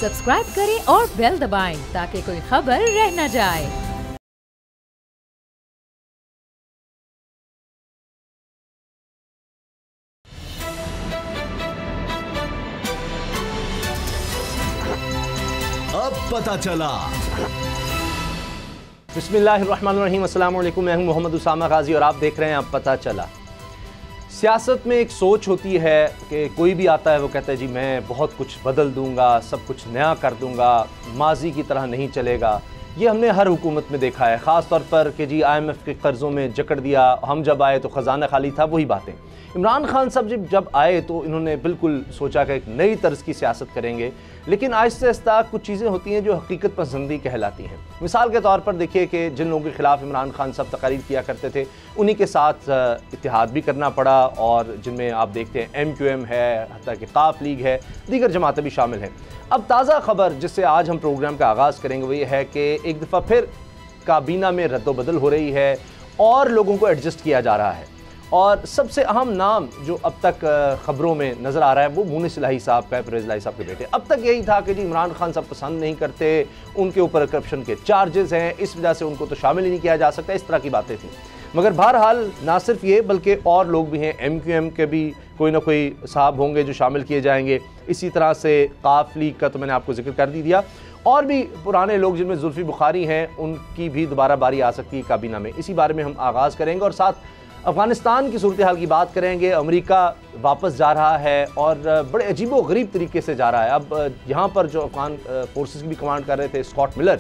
Subscribe करें और bell दबाएं ताकि कोई खबर रह न जाए। अब पता चला। बिस्मिल्लाहिर्रहमानिर्रहीम, अस्सलाम वालेकुम। मैं हूं मोहम्मद उसामा गाजी और आप देख रहे हैं अब पता चला। सियासत में एक सोच होती है कि कोई भी आता है वो कहता है जी मैं बहुत कुछ बदल दूंगा, सब कुछ नया कर दूंगा, माजी की तरह नहीं चलेगा। ये हमने हर हुकूमत में देखा है, ख़ास तौर पर कि जी IMF के कर्ज़ों में जकड़ दिया, हम जब आए तो ख़जाना खाली था, वही बातें। इमरान खान साहब जब आए तो इन्होंने बिल्कुल सोचा कि एक नई तर्ज़ की सियासत करेंगे, लेकिन आहिस्ता आहिस्ता कुछ चीज़ें होती हैं जो हकीकत पसंदी कहलाती हैं। मिसाल के तौर पर देखिए कि जिन लोगों के ख़िलाफ़ इमरान खान साहब तकारीर किया करते थे उन्हीं के साथ इत्तिहाद भी करना पड़ा, और जिनमें आप देखते हैं MQM है, हत्ता कि काफ लीग है, दीगर जमातें भी शामिल हैं। अब ताज़ा खबर जिससे आज हम प्रोग्राम का आगाज़ करेंगे वो ये है कि एक दफ़ा फिर काबीना में रद्दोबदल हो रही है और लोगों को एडजस्ट किया जा रहा है। और सबसे अहम नाम जो अब तक ख़बरों में नज़र आ रहा है वो मुनीस इलाही साहब का है, परवेज़ इलाही साहब के बेटे। अब तक यही था कि जी इमरान खान साहब पसंद नहीं करते, उनके ऊपर करप्शन के चार्जेस हैं, इस वजह से उनको तो शामिल ही नहीं किया जा सकता, इस तरह की बातें थी। मगर बहरहाल ना सिर्फ ये बल्कि और लोग भी हैं, MQM के भी कोई ना कोई साहब होंगे जो शामिल किए जाएंगे। इसी तरह से काफ लीग का तो मैंने आपको जिक्र कर दिया, और भी पुराने लोग जिनमें जुल्फी बुखारी हैं उनकी भी दोबारा बारी आ सकती है काबीना में। इसी बारे में हम आगाज़ करेंगे और साथ अफ़गानिस्तान की सूरत हाल की बात करेंगे। अमेरिका वापस जा रहा है और बड़े अजीबो गरीब तरीके से जा रहा है। अब यहाँ पर जो अफ़गान फोर्सेस की भी कमांड कर रहे थे स्कॉट मिलर,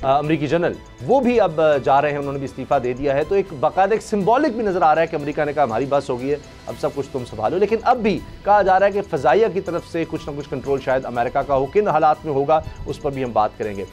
अमेरिकी जनरल, वो भी अब जा रहे हैं, उन्होंने भी इस्तीफ़ा दे दिया है। तो एक बाकायदा एक सिंबॉलिक भी नज़र आ रहा है कि अमेरिका ने कहा हमारी बस हो गई है, अब सब कुछ तुम संभालो। लेकिन अब भी कहा जा रहा है कि फ़ज़ाइया की तरफ से कुछ ना कुछ कंट्रोल शायद अमेरिका का हो, किन हालात में होगा उस पर भी हम बात करेंगे।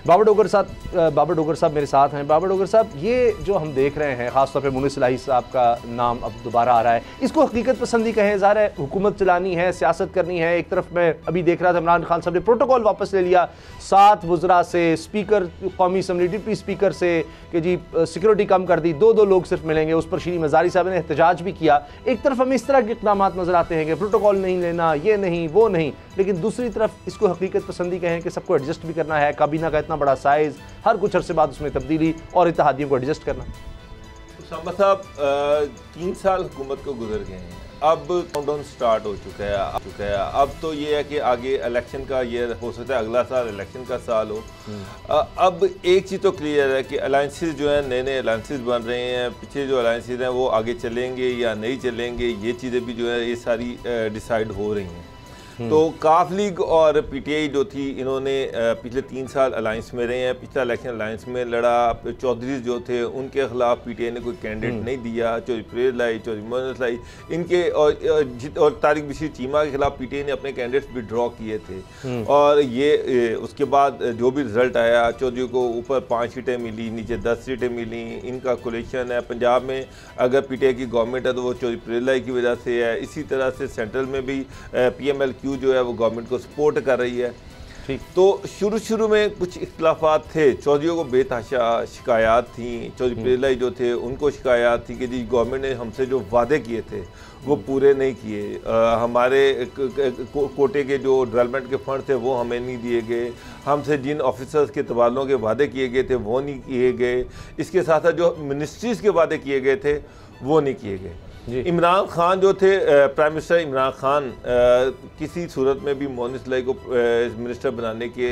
बाबर डोगर साहब मेरे साथ हैं। बाबर डोगर साहब, ये जो हम देख रहे हैं ख़ासतौर पर मुनीस इलाही साहब का नाम अब दोबारा आ रहा है, इसको हकीकत पसंदी कहें, ज़ाहिर है हुकूमत चलानी है, सियासत करनी है। एक तरफ मैं अभी देख रहा था इमरान खान साहब ने प्रोटोकॉल वापस ले लिया 7 वज़रा से, स्पीकर कौमी असम्बली डिप्टी स्पीकर से कि जी सिक्योरिटी कम कर दी, 2-2 लोग सिर्फ मिलेंगे। उस पर शीरी मज़ारी साहब ने एहतजाज भी किया। एक तरफ हमें इस तरह के इक़दाम नज़र आते हैं कि प्रोटोकॉल नहीं लेना, ये नहीं वो नहीं, लेकिन दूसरी तरफ इसको हकीकत पसंदी कहें कि सबको एडजस्ट भी करना है। काबीना का इतना बड़ा साइज़, हर कुछ अरसे बाद उसमें तब्दीली और इत्तेहादियों को एडजस्ट करना। उसामा साहब 3 साल हुकूमत को गुजर गए हैं, अब काउंटडाउन स्टार्ट हो चुका है। अब तो ये है कि आगे इलेक्शन का, ये हो सकता है अगला साल इलेक्शन का साल हो। अब एक चीज़ तो क्लियर है कि अलायंसेस जो है, नए नए अलायंसेस बन रहे हैं। पीछे जो अलायंसेस हैं वो आगे चलेंगे या नहीं चलेंगे, ये चीज़ें भी जो है ये सारी डिसाइड हो रही हैं। तो काफ लीग और PTI जो थी, इन्होंने पिछले 3 साल अलायंस में रहे हैं। पिछला इलेक्शन अलायंस में लड़ा। चौधरी जो थे उनके खिलाफ PTI ने कोई कैंडिडेट नहीं दिया। चौधरी परवेज़ लाई, चौधरी मोहम्मद लाई, इनके और तारिक बशीर चीमा के खिलाफ PTI ने अपने कैंडिडेट्स भी ड्रॉ किए थे। और ये उसके बाद जो भी रिजल्ट आया, चौधरी को ऊपर 5 सीटें मिली, नीचे 10 सीटें मिली। इनका कोलेक्शन है। पंजाब में अगर PTI की गवर्नमेंट है तो वो चौधरी परवेज़ लाई की वजह से है। इसी तरह से सेंट्रल में भी PMLQ जो है वो गवर्नमेंट को सपोर्ट कर रही है। तो शुरू में कुछ इख्तिलाफात थे, चौधरीयों को बेतहाशा शिकायत थी। चौधरी परवेज़ लाई जो थे उनको शिकायत थी कि जी गवर्नमेंट ने हमसे जो वादे किए थे वो पूरे नहीं किए, हमारे कोटे के जो डेवलपमेंट के फंड थे वो हमें नहीं दिए गए, हमसे जिन ऑफिसर्स के तबादलों के वादे किए गए थे वो नहीं किए गए, इसके साथ साथ जो मिनिस्ट्रीज़ के वादे किए गए थे वो नहीं किए गए। इमरान खान जो थे, प्राइम मिनिस्टर इमरान खान किसी सूरत में भी मोनीस इलाही को मिनिस्टर बनाने के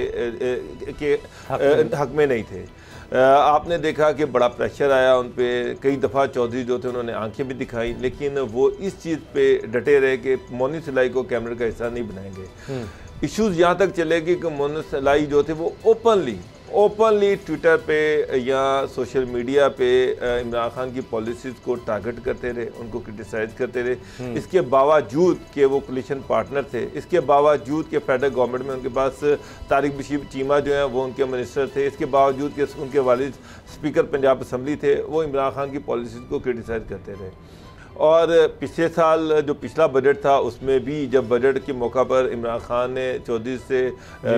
हक में नहीं थे। आपने देखा कि बड़ा प्रेशर आया उन पर। कई दफ़ा चौधरी जो थे उन्होंने आंखें भी दिखाई, लेकिन वो इस चीज़ पे डटे रहे कि मोनीस इलाही को कैबिनेट का हिस्सा नहीं बनाएंगे। इश्यूज़ यहाँ तक चलेगी कि मोनीस इलाही जो थे वो ओपनली ट्विटर पे या सोशल मीडिया पे इमरान खान की पॉलिसीज़ को टारगेट करते रहे, उनको क्रिटिसाइज़ करते रहे। इसके बावजूद कि वो कोलिशन पार्टनर थे, इसके बावजूद कि फेडरल गवर्नमेंट में उनके पास तारिक बशीर चीमा जो हैं वो उनके मिनिस्टर थे, इसके बावजूद कि उनके वालिद स्पीकर पंजाब असम्बली थे, वो इमरान खान की पॉलिसीज़ को क्रिटिसाइज़ करते रहे। और पिछले साल जो पिछला बजट था उसमें भी जब बजट के मौका पर इमरान खान ने चौधरी से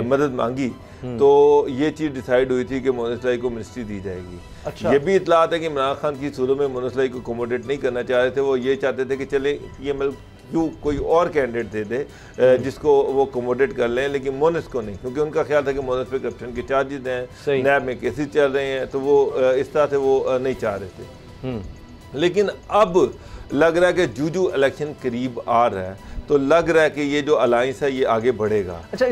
मदद मांगी तो ये चीज़ डिसाइड हुई थी कि मोनीस इलाही को मिनिस्ट्री दी जाएगी। अच्छा। ये भी इतलात है कि इमरान खान की शुरू में मोनीस इलाही को अकोमोडेट नहीं करना चाह रहे थे, वो ये चाहते थे कि चले PML क्यों कोई और कैंडिडेट दे दे जिसको वो अकोमोडेट कर लें, लेकिन मोनिस को नहीं, क्योंकि उनका ख्याल था कि मोनिस पे करप्शन के चार्जेस हैं, नैब में केसेस चल रहे हैं, तो वो इस तरह से वो नहीं चाह रहे थे। लेकिन अब लग रहा है कि जूजू इलेक्शन करीब आ रहा है, तो लग रहा है कि ये जो अलायंस है ये आगे बढ़ेगा। अच्छा,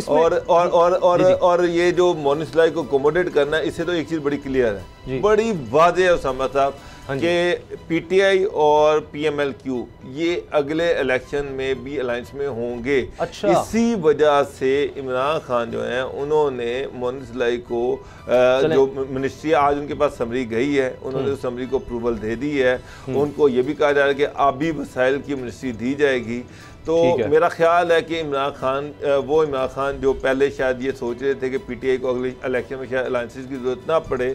और ये जो मोनिस लाई को अकोमोडेट करना है, इससे तो एक चीज़ बड़ी क्लियर है, बड़ी वाज़ेह है उसामा साहब कि पीटीआई और पीएमएलक्यू ये अगले इलेक्शन में भी अलायंस में होंगे। अच्छा। इसी वजह से इमरान खान जो हैं उन्होंने मोनिस लाई को जो मिनिस्ट्री आज उनके पास समरी गई है, उन्होंने उस समरी को अप्रूवल दे दी है। उनको ये भी कहा जा रहा है कि आबी वसाइल की मिनिस्ट्री दी जाएगी। तो मेरा ख्याल है कि इमरान खान जो पहले शायद ये सोच रहे थे कि पीटीआई को अगले इलेक्शन में शायद अलायंसेस की जरूरत ना पड़े,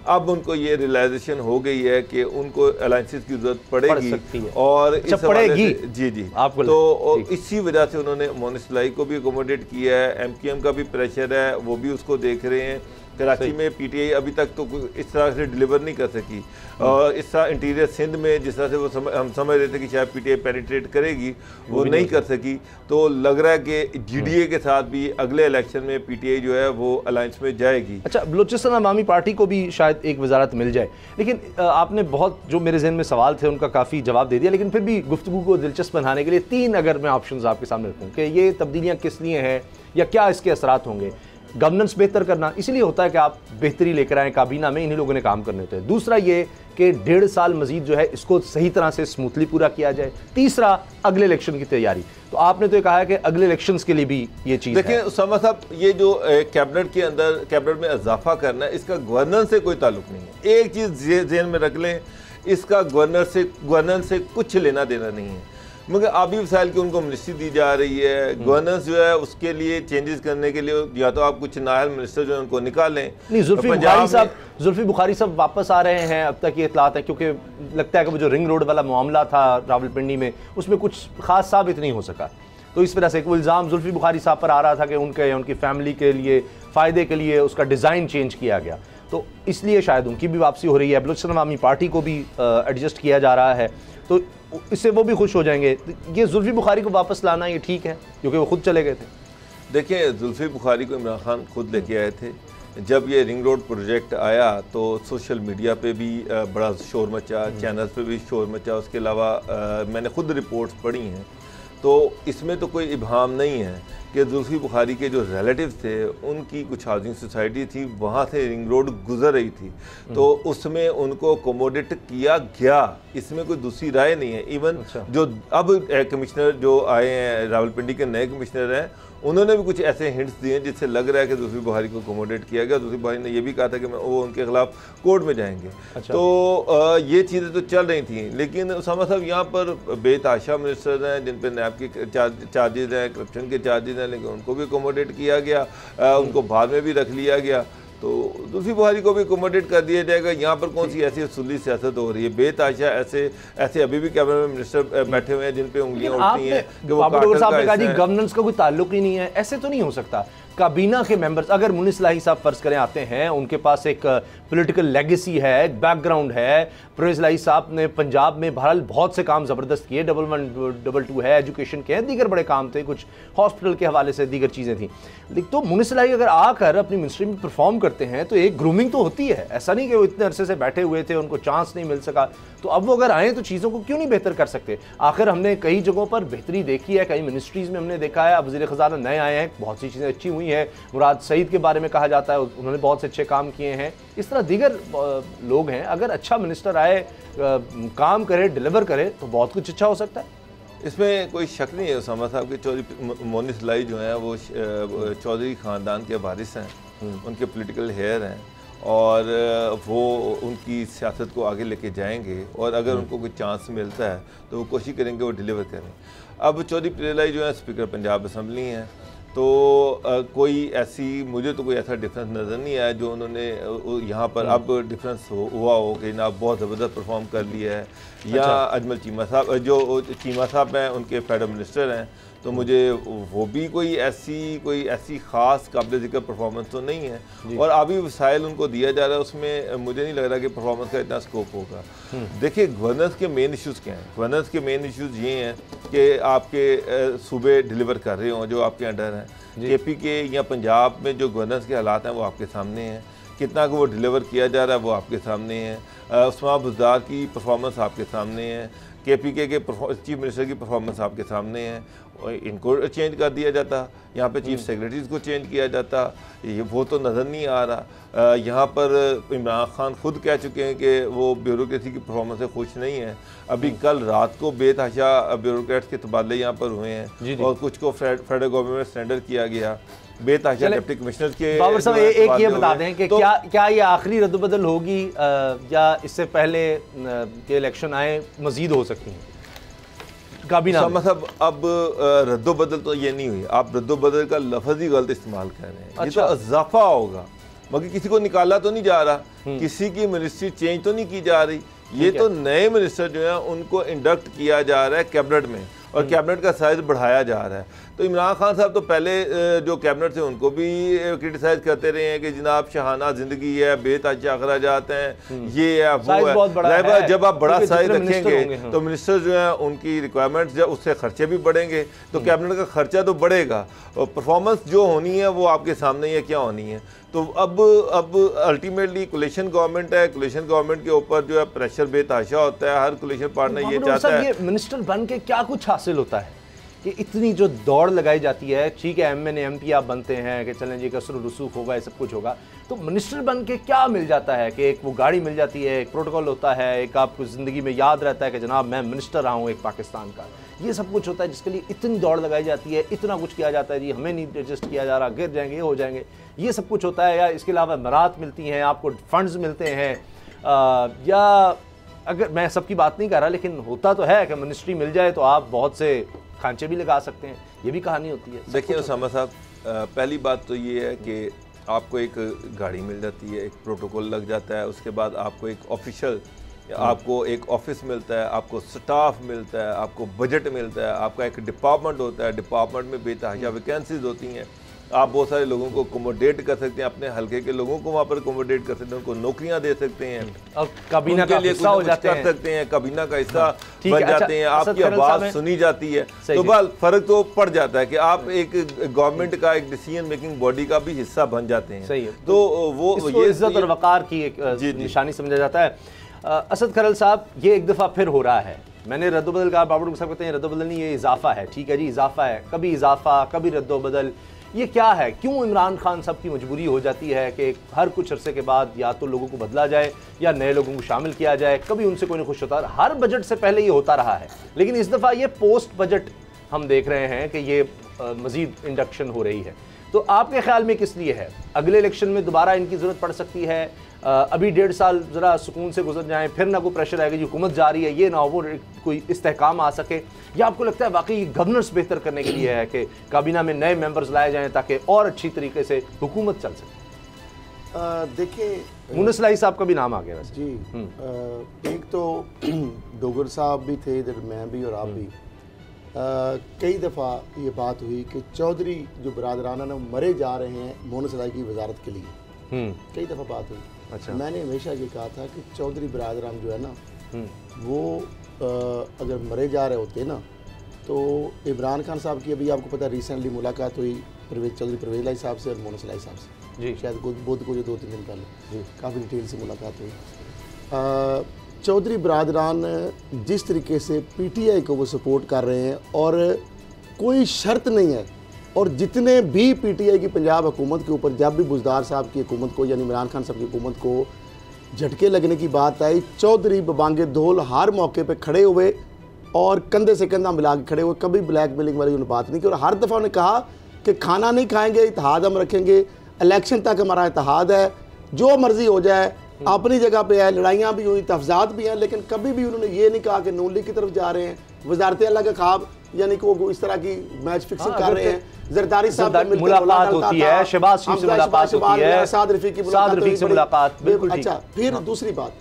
अब उनको ये रियलाइजेशन हो गई है कि उनको अलायंसेस की जरूरत पड़ेगी और इस पड़ेगी। जी तो इसी वजह से उन्होंने मोनिस लाई को भी अकोमोडेट किया है। एमक्यूएम का भी प्रेशर है, वो भी उसको देख रहे हैं। कराची में पीटीआई अभी तक तो इस तरह से डिलीवर नहीं कर सकी, और इस तरह इंटीरियर सिंध में जिस तरह से हम समझ रहे थे कि शायद पीटीआई पेनिट्रेट करेगी, वो नहीं कर सकी। तो लग रहा है कि जीडीए के साथ भी अगले इलेक्शन में पीटीआई जो है वो अलायंस में जाएगी। अच्छा, बलूचिस्तान अवामी पार्टी को भी शायद एक वजारत मिल जाए, लेकिन आपने बहुत जो मेरे जहन में सवाल थे उनका काफ़ी जवाब दे दिया, लेकिन फिर भी गुफ्तगू को दिलचस्प बनाने के लिए 3 अगर मैं ऑप्शंस आपके सामने रखूँ कि ये तब्दीलियाँ किस लिए हैं या क्या इसके असरात होंगे। गवर्नेंस बेहतर करना इसलिए होता है कि आप बेहतरी लेकर आएँ, काबीना में इन्हीं लोगों ने काम करने होते हैं। दूसरा ये कि 1.5 साल मजीद जो है इसको सही तरह से स्मूथली पूरा किया जाए। तीसरा अगले इलेक्शन की तैयारी। तो आपने तो ये कहा है कि अगले इलेक्शंस के लिए भी ये चीज़ है। देखिए उसामा साहब, ये जो कैबिनेट के अंदर कैबिनेट में इजाफा करना है, इसका गवर्नेंस से कोई ताल्लुक नहीं है। एक चीज़ जहन में रख लें, इसका गवर्नेंस से कुछ लेना देना नहीं है। मगर आबी वसाइल की उनको मिनिस्ट्री दी जा रही है, गवर्नेंस जो है उसके लिए चेंजेस करने के लिए या तो आप कुछ नायल मिनिस्टर जो है उनको निकालें। नहीं, जुल्फी बुखारी साहब वापस आ रहे हैं, अब तक ये इतलात है, क्योंकि लगता है कि वो जो रिंग रोड वाला मामला था रावलपिंडी में, उसमें कुछ खास साबित नहीं हो सका। तो इस वजह से वो इल्ज़ाम जुल्फी बुखारी साहब पर आ रहा था कि उनकी फैमिली के लिए फ़ायदे के लिए उसका डिज़ाइन चेंज किया गया, तो इसलिए शायद उनकी भी वापसी हो रही है। बलूचिस्तान अवामी पार्टी को भी एडजस्ट किया जा रहा है, तो इससे वो भी खुश हो जाएंगे। ये जुल्फी बुखारी को वापस लाना ये ठीक है, क्योंकि वो खुद चले गए थे। देखिए, जुल्फी बुखारी को इमरान खान खुद लेके आए थे। जब ये रिंग रोड प्रोजेक्ट आया तो सोशल मीडिया पे भी बड़ा शोर मचा, चैनल्स पे भी शोर मचा। उसके अलावा मैंने खुद रिपोर्ट्स पढ़ी हैं, तो इसमें तो कोई इब्हाम नहीं है कि जुल्फी बुखारी के जो रिलेटिव थे उनकी कुछ हाउसिंग सोसाइटी थी, वहाँ से रिंग रोड गुजर रही थी, तो उसमें उनको अकोमोडेट किया गया। इसमें कोई दूसरी राय नहीं है। इवन जो अब कमिश्नर जो आए हैं, रावलपिंडी के नए कमिश्नर हैं, उन्होंने भी कुछ ऐसे हिंट्स दिए जिससे लग रहा है कि जुल्फी बुखारी को अकोमोडेट किया गया। जुल्फी बुखारी ने यह भी कहा था कि वो उनके खिलाफ कोर्ट में जाएंगे। तो ये चीज़ें तो चल रही थी, लेकिन उसामा साहब यहाँ पर बेताशा मिनिस्टर हैं जिन पर नैब के चार्जेज हैं, करप्शन के चार्जेज हैं, लेकिन उनको भी अकोमोडेट किया गया, उनको बाद में भी रख लिया गया। तो जुल्फी बुखारी को भी अकोमोडेट कर दिया जाएगा। यहाँ पर कौन सी ऐसी उसूली सियासत हो रही है? बेताशा ऐसे अभी भी कैबिनेट में मिनिस्टर बैठे हुए हैं जिन पे उंगलियां उठती हैं कि वो गवर्नेंस का कोई ताल्लुक ही नहीं है। ऐसे तो नहीं हो सकता। काबीना के मेंबर्स, अगर मुनिस लाही साहब फर्ज करें आते हैं, उनके पास एक पॉलिटिकल लेगेसी है, एक बैकग्राउंड है। परवेज लाही साहब ने पंजाब में बहरहाल बहुत से काम ज़बरदस्त किए, 1112 है, एजुकेशन के हैं, दीगर बड़े काम थे, कुछ हॉस्पिटल के हवाले से दीगर चीज़ें थी। लेकिन तो मुनिस लाही अगर आकर अपनी मिनिस्ट्री में परफॉर्म करते हैं तो एक ग्रूमिंग तो होती है। ऐसा नहीं कि वो इतने अरसे से बैठे हुए थे, उनको चांस नहीं मिल सका, तो अब वो अगर आए तो चीज़ों को क्यों नहीं बेहतर कर सकते? आखिर हमने कई जगहों पर बेहतरी देखी है, कई मिनिस्ट्रीज़ में हमने देखा है। अब वज़ीर ख़ज़ाना नए आए हैं, बहुत सी चीज़ें अच्छी हुई हैं। मुराद सईद के बारे में कहा जाता है उन्होंने बहुत से अच्छे काम किए हैं। इस तरह दीगर लोग हैं। अगर अच्छा मिनिस्टर आए, काम करे, डिलीवर करे, तो बहुत कुछ अच्छा हो सकता है। इसमें कोई शक नहीं है उसामा साहब के चौधरी मोनिस लाई जो हैं वो चौधरी ख़ानदान के वारिस हैं, उनके पॉलिटिकल हेयर हैं, और वो उनकी सियासत को आगे लेके जाएंगे। और अगर उनको कोई चांस मिलता है तो वो कोशिश करेंगे वो डिलीवर करें। अब चौधरी प्रियलाई जो है स्पीकर पंजाब असम्बली हैं, तो कोई ऐसी मुझे तो कोई ऐसा डिफरेंस नज़र नहीं आया जो उन्होंने यहाँ पर अब डिफरेंस हुआ हो कि ना बहुत ज़बरदस्त परफॉर्म कर लिया है। या अजमल चीमा साहब, जो चीमा साहब हैं, उनके फेडरल मिनिस्टर हैं, तो मुझे वो भी कोई ऐसी ख़ास काबिल ज़िक्र परफॉर्मेंस तो नहीं है, और अभी वसाइल उनको दिया जा रहा है, उसमें मुझे नहीं लग रहा कि परफॉर्मेंस का इतना स्कोप होगा। देखिए गवर्नेंस के मेन इश्यूज़ क्या हैं? गवर्नेंस के मेन इश्यूज़ ये हैं कि आपके सूबे डिलीवर कर रहे हों जो आपके अंडर हैं। KP के या पंजाब में जो गवर्नेंस के हालात हैं वो आपके सामने हैं, कितना को वो डिलीवर किया जा रहा है वो आपके सामने है। उस्मान बुज़दार की परफॉर्मेंस आपके सामने है, KPK के चीफ मिनिस्टर की परफॉर्मेंस आपके सामने है। इनको चेंज कर दिया जाता, यहाँ पे चीफ सेक्रेटरीज को चेंज किया जाता, ये वो तो नज़र नहीं आ रहा। यहाँ पर इमरान खान खुद कह चुके हैं कि वो ब्यूरोक्रेसी की परफॉर्मेंस से खुश नहीं है। अभी कल रात को बेतहाशा ब्यूरोक्रेट्स के तबादले यहाँ पर हुए हैं और कुछ को फेडरल गवर्नमेंट में सरेंडर किया गया। बेतहाशा डिप्टी कमिश्नर के बाबर साहब एक ये बता दें कि क्या ये आखिरी रद्दबदल होगी या इससे पहले के इलेक्शन आए मजीद हो सकती हैं? काबीना मतलब अब रद्दोबदल तो ये नहीं हुई, आप रद्दोबदल का लफ्ज़ ही गलत इस्तेमाल कर रहे हैं। ये तो इजाफा होगा, मगर किसी को निकाला तो नहीं जा रहा, किसी की मिनिस्ट्री चेंज तो नहीं की जा रही। ये तो नए मिनिस्टर जो है उनको इंडक्ट किया जा रहा है कैबिनेट में, और कैबिनेट का साइज बढ़ाया जा रहा है। तो इमरान खान साहब तो पहले जो कैबिनेट थे उनको भी क्रिटिसाइज करते रहे हैं कि जनाब शहाना जिंदगी है, बेतहाशा अखराजात हैं, ये है वो है। जब आप बड़ा साइज रखेंगे तो मिनिस्टर जो है उनकी रिक्वायरमेंट्स जब उससे खर्चे भी बढ़ेंगे, तो कैबिनेट का खर्चा तो बढ़ेगा, और परफॉर्मेंस जो होनी है वो आपके सामने ही है क्या होनी है। तो अब अल्टीमेटली कोलिशन गवर्नमेंट है, कोलिशन गवर्नमेंट के ऊपर जो है प्रेशर बेतहाशा होता है। हर कोलिशन पार्टनर ये चाहता है। मिनिस्टर बन के क्या कुछ हासिल होता है कि इतनी जो दौड़ लगाई जाती है? ठीक है MNA MP आप बनते हैं कि चलें जी कसर रसूख होगा, ये सब कुछ होगा, तो मिनिस्टर बन के क्या मिल जाता है? कि एक वो गाड़ी मिल जाती है, एक प्रोटोकॉल होता है, एक आपको ज़िंदगी में याद रहता है कि जनाब मैं मिनिस्टर रहा हूँ एक पाकिस्तान का, ये सब कुछ होता है जिसके लिए इतनी दौड़ लगाई जाती है, इतना कुछ किया जाता है, जी हमें नहीं एडजस्ट किया जा रहा, गिर जाएंगे, ये हो जाएंगे, ये सब कुछ होता है। या इसके अलावा मरात मिलती हैं, आपको फंड्स मिलते हैं, या अगर मैं सबकी बात नहीं कर रहा, लेकिन होता तो है कि मिनिस्ट्री मिल जाए तो आप बहुत से खांचे भी लगा सकते हैं, ये भी कहानी होती है। देखिए उसामा साहब, पहली बात तो ये है कि आपको एक गाड़ी मिल जाती है, एक प्रोटोकॉल लग जाता है, उसके बाद आपको एक ऑफिशियल, आपको एक ऑफिस मिलता है, आपको स्टाफ मिलता है, आपको बजट मिलता है, आपका एक डिपार्टमेंट होता है, डिपार्टमेंट में बेतहाशा वैकेंसीज होती हैं, आप बहुत सारे लोगों को अकोमोडेट कर सकते हैं, अपने हल्के के लोगों को वहाँ पर अकोमोडेट कर सकते हैं, उनको नौकरियाँ दे सकते हैं, और काबीना का हिस्सा हो जाते हैं, कर सकते हैं, काबीना का हिस्सा बन जाते हैं, आपकी आवाज़ सुनी जाती है। तो बस फ़र्क तो पड़ जाता है कि आप एक गवर्नमेंट का एक डिसीजन मेकिंग बॉडी का भी हिस्सा बन जाते हैं। सही है, तो वो ये इज्जत और वक़ार की एक निशानी समझा जाता है। असद खरल साहब, ये एक दफ़ा फिर हो रहा है, मैंने रद्दोबदल कहा, बाबर साहब कहते हैं रद्दोबदल नहीं, ये इजाफा है। ठीक है जी, इजाफा है, कभी इजाफा कभी रद्दोबदल, ये क्या है? क्यों इमरान खान साहब की मजबूरी हो जाती है कि हर कुछ अरसे के बाद या तो लोगों को बदला जाए या नए लोगों को शामिल किया जाए, कभी उनसे कोई नहीं खुश होता। हर बजट से पहले ये होता रहा है, लेकिन इस दफ़ा ये पोस्ट बजट हम देख रहे हैं कि ये मज़ीद इंडक्शन हो रही है। तो आपके ख्याल में किस लिए है? अगले इलेक्शन में दोबारा इनकी ज़रूरत पड़ सकती है? अभी 1.5 साल ज़रा सुकून से गुजर जाएं, फिर ना कोई प्रेशर आएगा जी हुकूमत जा रही है, ये ना हो वो कोई इस्तेहकाम आ सके, या आपको लगता है वाकई गवर्नेंस बेहतर करने के लिए है कि काबीना में नए मेंबर्स लाए जाएं ताकि और अच्छी तरीके से हुकूमत चल सके? देखिए, मुनस इलाही साहब का भी नाम आ गया वैसे जी। एक तो डोगर साहब भी थे इधर, मैं भी और आप भी। कई दफ़ा ये बात हुई कि चौधरी जो बरादराना ने मरे जा रहे हैं मुनस इलाही की वजारत के लिए, कई दफ़ा बात हुई। अच्छा। मैंने हमेशा ये कहा था कि चौधरी बरादरान जो है ना, वो अगर मरे जा रहे होते ना, तो इमरान खान साहब की अभी आपको पता है रिसेंटली मुलाकात हुई चौधरी परवेज़ इलाही साहब से और मुनस इलाही साहब से जी, शायद बुध को जो 2-3 दिन पहले काफ़ी डिटेल से मुलाकात हुई। चौधरी बरादरान जिस तरीके से PTI को वो सपोर्ट कर रहे हैं और कोई शर्त नहीं है, और जितने भी PTI की पंजाब हुकूमत के ऊपर जब भी बुज़दार साहब की हुकूमत को यानी इमरान खान साहब की हुकूमत को झटके लगने की बात आई, चौधरी बबांगे धोल हर मौके पे खड़े हुए और कंधे से कंधा मिला के खड़े हुए, कभी ब्लैकमेलिंग वाली उन्होंने बात नहीं की। और हर दफ़ा उन्होंने कहा कि खाना नहीं खाएंगे, इत्तेहाद हम रखेंगे, इलेक्शन तक हमारा इत्तेहाद है, जो मर्जी हो जाए, अपनी जगह पे है, लड़ाइयाँ भी हुई, तफजात भी हैं, लेकिन कभी भी उन्होंने ये नहीं कहा कि नून लीग की तरफ जा रहे हैं, वजारत अल्लाह का ख्वाब यानी कि वो इस तरह की मैच फिक्सिंग कर रहे हैं। जरदारी साहब से मुलाकात होती है, शहबाज शरीफ से मुलाकात होती है, साद रफीक की मुलाकात, बिल्कुल। अच्छा, फिर दूसरी बात,